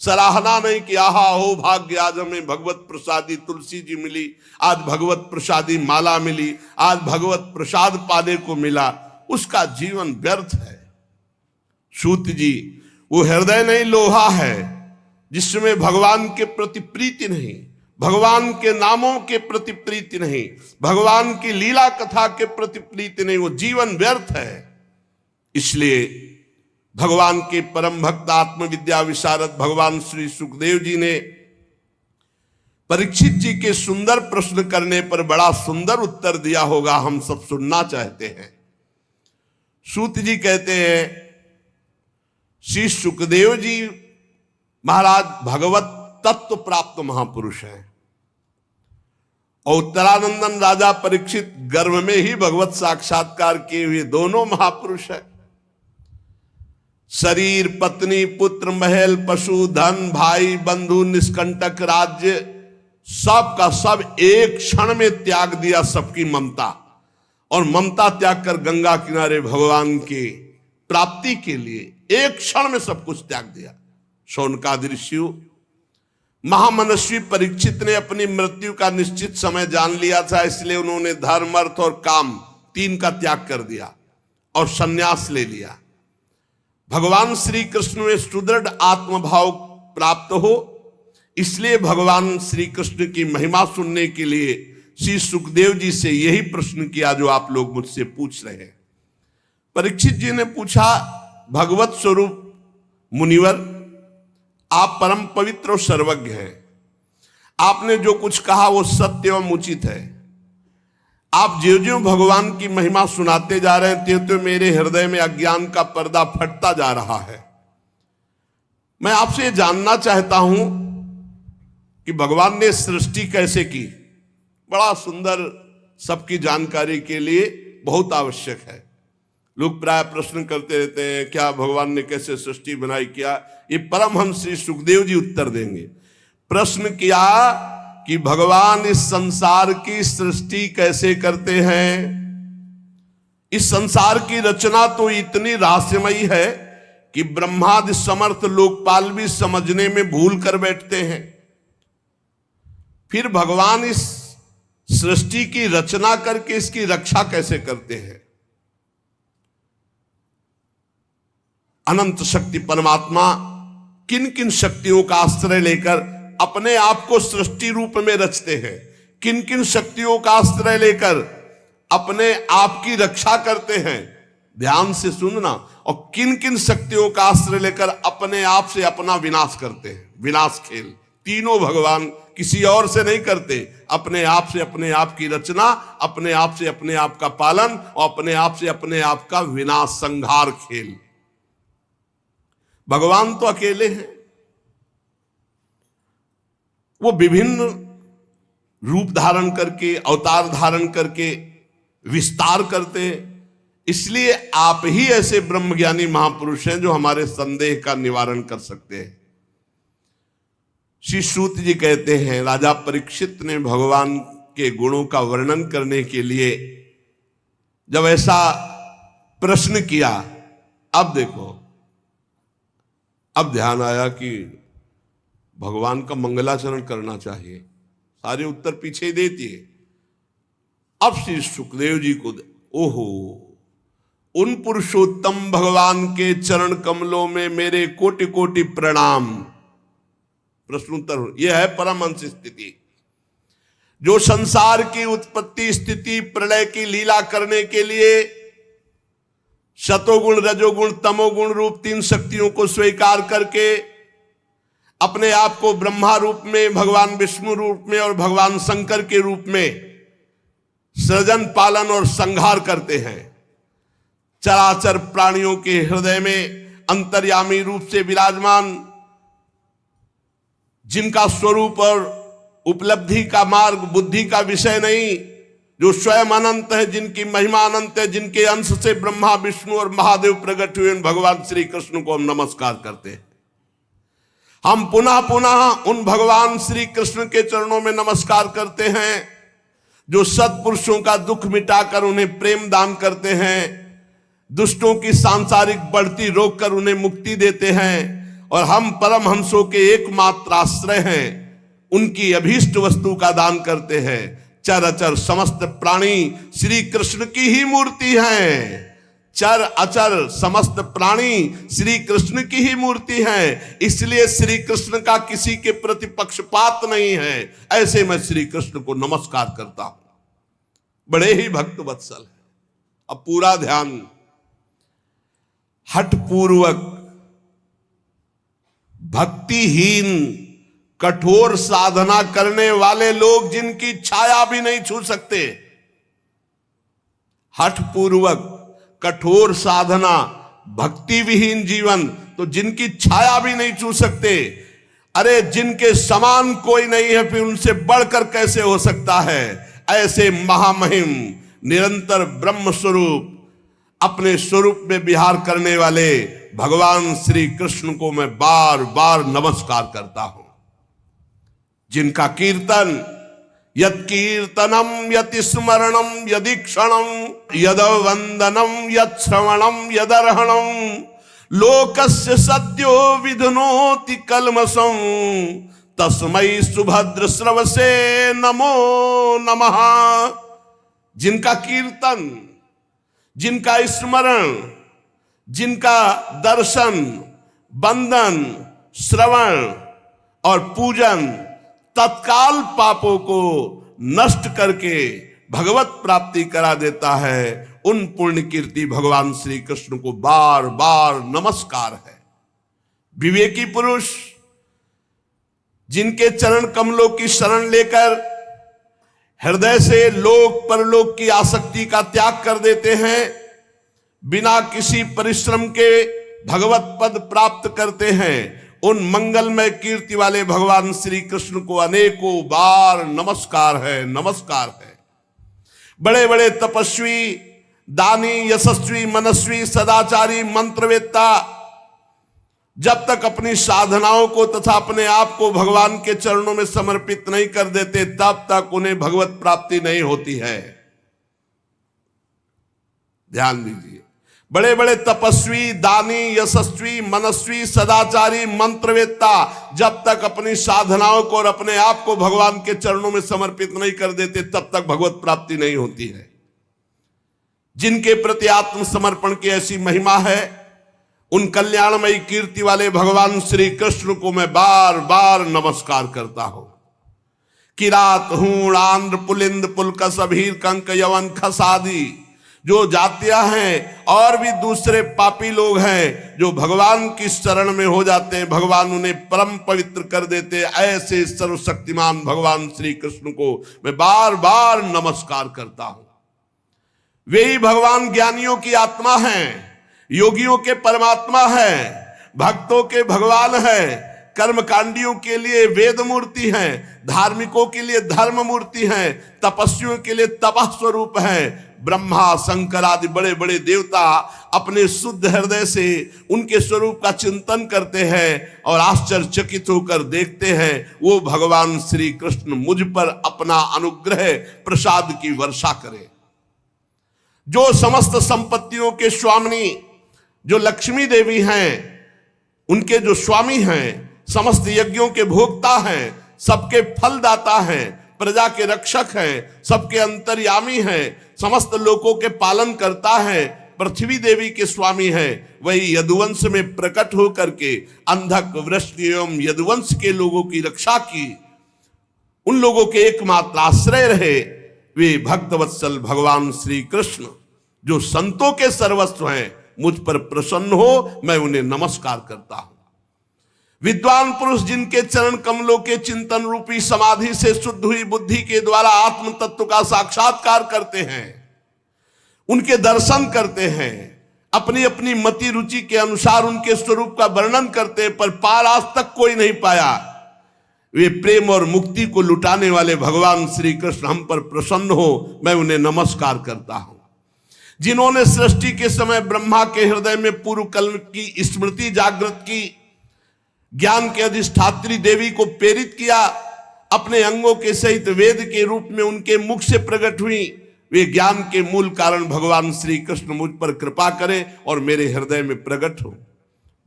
सराहना नहीं कि आहा हो भाग्य, आज हमें भगवत प्रसादी तुलसी जी मिली, आज भगवत प्रसादी माला मिली, आज भगवत प्रसाद पाने को मिला, उसका जीवन व्यर्थ है। सूत जी, वो हृदय नहीं लोहा है जिसमें भगवान के प्रति प्रीति नहीं, भगवान के नामों के प्रति प्रीति नहीं, भगवान की लीला कथा के प्रति प्रीति नहीं, वो जीवन व्यर्थ है। इसलिए भगवान के परम भक्त आत्मविद्या विशारद भगवान श्री सुखदेव जी ने परीक्षित जी के सुंदर प्रश्न करने पर बड़ा सुंदर उत्तर दिया होगा, हम सब सुनना चाहते हैं। सूत जी कहते हैं, श्री सुखदेव जी महाराज भगवत तत्व प्राप्त महापुरुष हैं और उत्तरानंदन राजा परीक्षित गर्भ में ही भगवत साक्षात्कार किए हुए दोनों महापुरुष हैं। शरीर, पत्नी, पुत्र, महल, पशु, धन, भाई, बंधु, निष्कंटक राज्य, सब का सब एक क्षण में त्याग दिया, सबकी ममता, और ममता त्याग कर गंगा किनारे भगवान की प्राप्ति के लिए एक क्षण में सब कुछ त्याग दिया। शौनकादि ऋषियों, महामनस्वी परीक्षित ने अपनी मृत्यु का निश्चित समय जान लिया था, इसलिए उन्होंने धर्म, अर्थ और काम तीन का त्याग कर दिया और संन्यास ले लिया। भगवान श्री कृष्ण में सुदृढ़ आत्मभाव प्राप्त हो, इसलिए भगवान श्री कृष्ण की महिमा सुनने के लिए श्री सुखदेव जी से यही प्रश्न किया जो आप लोग मुझसे पूछ रहे हैं। परीक्षित जी ने पूछा, भगवत स्वरूप मुनिवर, आप परम पवित्र और सर्वज्ञ हैं, आपने जो कुछ कहा वो सत्य एवं उचित है। आप ज्यों ज्यों भगवान की महिमा सुनाते जा रहे हैं, त्यों त्यों मेरे हृदय में अज्ञान का पर्दा फटता जा रहा है। मैं आपसे जानना चाहता हूं कि भगवान ने सृष्टि कैसे की। बड़ा सुंदर, सबकी जानकारी के लिए बहुत आवश्यक है। लोग प्राय प्रश्न करते रहते हैं, क्या भगवान ने कैसे सृष्टि बनाई, क्या? ये परमहंस श्री सुखदेव जी उत्तर देंगे। प्रश्न किया कि भगवान इस संसार की सृष्टि कैसे करते हैं। इस संसार की रचना तो इतनी रहस्यमयी है कि ब्रह्मादि समर्थ लोकपाल भी समझने में भूल कर बैठते हैं। फिर भगवान इस सृष्टि की रचना करके इसकी रक्षा कैसे करते हैं। अनंत शक्ति परमात्मा किन किन शक्तियों का आश्रय लेकर अपने आप को सृष्टि रूप में रचते हैं, किन किन शक्तियों का आश्रय लेकर अपने आप की रक्षा करते हैं, ध्यान से सुनना, और किन किन शक्तियों का आश्रय लेकर अपने आप से अपना विनाश करते हैं। विनाश खेल तीनों भगवान किसी और से नहीं करते, अपने आप से अपने आप की रचना, अपने आप से अपने आप का पालन और अपने आप से अपने आप का विनाश संहार खेल। भगवान तो अकेले हैं, वो विभिन्न रूप धारण करके, अवतार धारण करके विस्तार करते हैं। इसलिए आप ही ऐसे ब्रह्मज्ञानी महापुरुष हैं जो हमारे संदेह का निवारण कर सकते हैं। श्री सूत जी कहते हैं, राजा परीक्षित ने भगवान के गुणों का वर्णन करने के लिए जब ऐसा प्रश्न किया, अब देखो, अब ध्यान आया कि भगवान का मंगलाचरण करना चाहिए, सारे उत्तर पीछे ही देती है। अब श्री सुखदेव जी को, ओहो, उन पुरुषोत्तम भगवान के चरण कमलों में मेरे कोटि कोटि प्रणाम। प्रश्नोत्तर, यह है परमहंस स्थिति, जो संसार की उत्पत्ति स्थिति प्रलय की लीला करने के लिए सतोगुण रजोगुण तमोगुण रूप तीन शक्तियों को स्वीकार करके अपने आप को ब्रह्मा रूप में, भगवान विष्णु रूप में और भगवान शंकर के रूप में सृजन पालन और संहार करते हैं। चराचर प्राणियों के हृदय में अंतर्यामी रूप से विराजमान, जिनका स्वरूप और उपलब्धि का मार्ग बुद्धि का विषय नहीं, जो स्वयं अनंत है, जिनकी महिमा अनंत है, जिनके अंश से ब्रह्मा विष्णु और महादेव प्रकट हुए, भगवान श्री कृष्ण को हम नमस्कार करते हैं। हम पुनः पुनः उन भगवान श्री कृष्ण के चरणों में नमस्कार करते हैं जो सत्पुरुषों का दुख मिटाकर उन्हें प्रेम दान करते हैं, दुष्टों की सांसारिक बढ़ती रोककर उन्हें मुक्ति देते हैं, और हम परमहंसों के एकमात्र आश्रय हैं, उनकी अभीष्ट वस्तु का दान करते हैं। चर समस्त प्राणी श्री कृष्ण की ही मूर्ति हैं, चर अचर समस्त प्राणी श्री कृष्ण की ही मूर्ति है। इसलिए श्री कृष्ण का किसी के प्रति पक्षपात नहीं है। ऐसे मैं श्री कृष्ण को नमस्कार करता हूं, बड़े ही भक्त वत्सल है। अब पूरा ध्यान, हठपूर्वक भक्तिहीन कठोर साधना करने वाले लोग जिनकी छाया भी नहीं छू सकते, हठपूर्वक कठोर साधना भक्ति विहीन जीवन, तो जिनकी छाया भी नहीं छू सकते, अरे जिनके समान कोई नहीं है, फिर उनसे बढ़कर कैसे हो सकता है। ऐसे महामहिम निरंतर ब्रह्म स्वरूप अपने स्वरूप में विहार करने वाले भगवान श्री कृष्ण को मैं बार बार नमस्कार करता हूं, जिनका कीर्तन, यत् कीर्तनम यत् स्मरणम यदीक्षणम यद वंदनम यत् श्रवणम यदर्हणम लोकस्य सद्यो विधुनोति कल्मषं तस्मै सुभद्र श्रवसे नमो नमः। जिनका कीर्तन, जिनका स्मरण, जिनका दर्शन, वंदन, श्रवण और पूजन तत्काल पापों को नष्ट करके भगवत प्राप्ति करा देता है, उन पुण्य कीर्ति भगवान श्री कृष्ण को बार बार नमस्कार है। विवेकी पुरुष जिनके चरण कमलों की शरण लेकर हृदय से लोक परलोक की आसक्ति का त्याग कर देते हैं, बिना किसी परिश्रम के भगवत पद प्राप्त करते हैं, उन मंगलमय कीर्ति वाले भगवान श्री कृष्ण को अनेकों बार नमस्कार है, नमस्कार है। बड़े बड़े तपस्वी, दानी, यशस्वी, मनस्वी, सदाचारी, मंत्रवेत्ता जब तक अपनी साधनाओं को तथा अपने आप को भगवान के चरणों में समर्पित नहीं कर देते, तब तक उन्हें भगवत प्राप्ति नहीं होती है। ध्यान दीजिए, बड़े बड़े तपस्वी, दानी, यशस्वी, मनस्वी, सदाचारी, मंत्रवेत्ता जब तक अपनी साधनाओं को और अपने आप को भगवान के चरणों में समर्पित नहीं कर देते, तब तक भगवत प्राप्ति नहीं होती है। जिनके प्रति आत्मसमर्पण की ऐसी महिमा है, उन कल्याणमयी कीर्ति वाले भगवान श्री कृष्ण को मैं बार बार नमस्कार करता हूं। किरात, हूण, आंध्र, पुलिंद, पुलकस, अभीर, कंक, यवन, खसादी, जो जातियां हैं और भी दूसरे पापी लोग हैं जो भगवान की शरण में हो जाते हैं, भगवान उन्हें परम पवित्र कर देते हैं। ऐसे सर्वशक्तिमान भगवान श्री कृष्ण को मैं बार बार नमस्कार करता हूं। वे ही भगवान ज्ञानियों की आत्मा हैं, योगियों के परमात्मा हैं, भक्तों के भगवान हैं, कर्मकांडियों के लिए वेद मूर्ति हैं, धार्मिकों के लिए धर्म मूर्ति हैं, तपस्वियों के लिए तपः स्वरूप हैं। ब्रह्मा शंकर आदि बड़े बड़े देवता अपने शुद्ध हृदय से उनके स्वरूप का चिंतन करते हैं और आश्चर्यचकित होकर देखते हैं वो भगवान श्री कृष्ण मुझ पर अपना अनुग्रह प्रसाद की वर्षा करें। जो समस्त संपत्तियों के स्वामिनी जो लक्ष्मी देवी हैं, उनके जो स्वामी हैं, समस्त यज्ञों के भोक्ता हैं, सबके फलदाता हैं, प्रजा के रक्षक हैं, सबके अंतर्यामी हैं, समस्त लोकों के पालन करता है, पृथ्वी देवी के स्वामी हैं, वही यदुवंश में प्रकट होकर के अंधक वृष्ट एवं यदुवंश के लोगों की रक्षा की, उन लोगों के एकमात्र आश्रय रहे वे भक्तवत्सल भगवान श्री कृष्ण जो संतों के सर्वस्व हैं। मुझ पर प्रसन्न हो, मैं उन्हें नमस्कार करता हूं। विद्वान पुरुष जिनके चरण कमलों के चिंतन रूपी समाधि से शुद्ध हुई बुद्धि के द्वारा आत्म तत्व का साक्षात्कार करते हैं, उनके दर्शन करते हैं, अपनी अपनी मति रुचि के अनुसार उनके स्वरूप का वर्णन करते हैं, पर पार आज तक कोई नहीं पाया। वे प्रेम और मुक्ति को लुटाने वाले भगवान श्री कृष्ण हम पर प्रसन्न हो, मैं उन्हें नमस्कार करता हूं। जिन्होंने सृष्टि के समय ब्रह्मा के हृदय में पूर्व कल्प की स्मृति जागृत की, ज्ञान के अधिष्ठात्री देवी को प्रेरित किया, अपने अंगों के सहित वेद के रूप में उनके मुख से प्रकट हुई, वे ज्ञान के मूल कारण भगवान श्री कृष्ण मुझ पर कृपा करें और मेरे हृदय में प्रकट हो।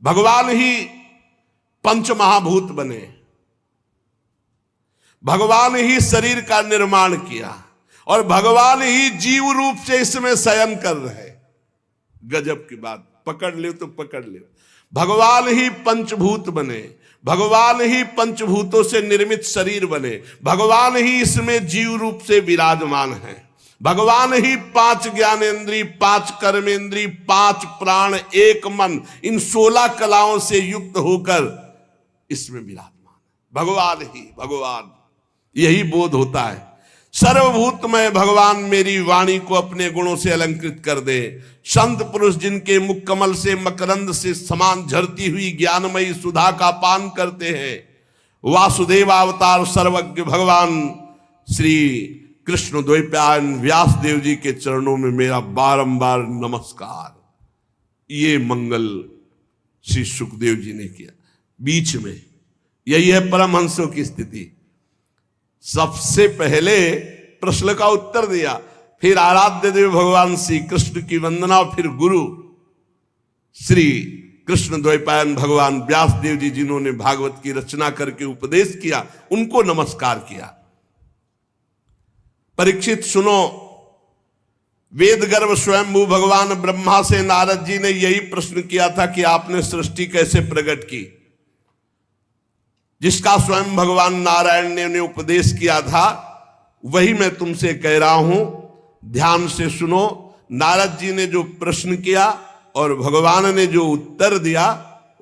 भगवान ही पंच महाभूत बने, भगवान ही शरीर का निर्माण किया और भगवान ही जीव रूप से इसमें शयन कर रहे। गजब की बात, पकड़ ले तो पकड़ ले। भगवान ही पंचभूत बने, भगवान ही पंचभूतों से निर्मित शरीर बने, भगवान ही इसमें जीव रूप से विराजमान है, भगवान ही 5 ज्ञानेंद्री, 5 कर्मेंद्री, 5 प्राण, 1 मन, इन 16 कलाओं से युक्त होकर इसमें विराजमान है। भगवान ही भगवान, यही बोध होता है। सर्वभूतमय भगवान मेरी वाणी को अपने गुणों से अलंकृत कर दे। संत पुरुष जिनके मुख कमल से मकरंद से समान झरती हुई ज्ञानमयी सुधा का पान करते हैं, वासुदेव अवतार सर्वज्ञ भगवान श्री कृष्ण द्वैपायन व्यास देव जी के चरणों में मेरा बारंबार नमस्कार। ये मंगल श्री सुखदेव जी ने किया। बीच में यही है परमहंसों की स्थिति। सबसे पहले प्रश्न का उत्तर दिया, फिर आराध्य देव भगवान श्री कृष्ण की वंदना, फिर गुरु श्री कृष्ण द्वैपायन भगवान व्यास देव जी जिन्होंने भागवत की रचना करके उपदेश किया, उनको नमस्कार किया। परीक्षित सुनो, वेद गर्भ स्वयंभू भगवान ब्रह्मा से नारद जी ने यही प्रश्न किया था कि आपने सृष्टि कैसे प्रकट की, जिसका स्वयं भगवान नारायण ने उन्हें उपदेश किया था, वही मैं तुमसे कह रहा हूं। ध्यान से सुनो। नारद जी ने जो प्रश्न किया और भगवान ने जो उत्तर दिया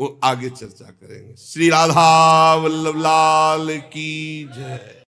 वो आगे चर्चा करेंगे। श्री राधा वल्लभ लाल की जय।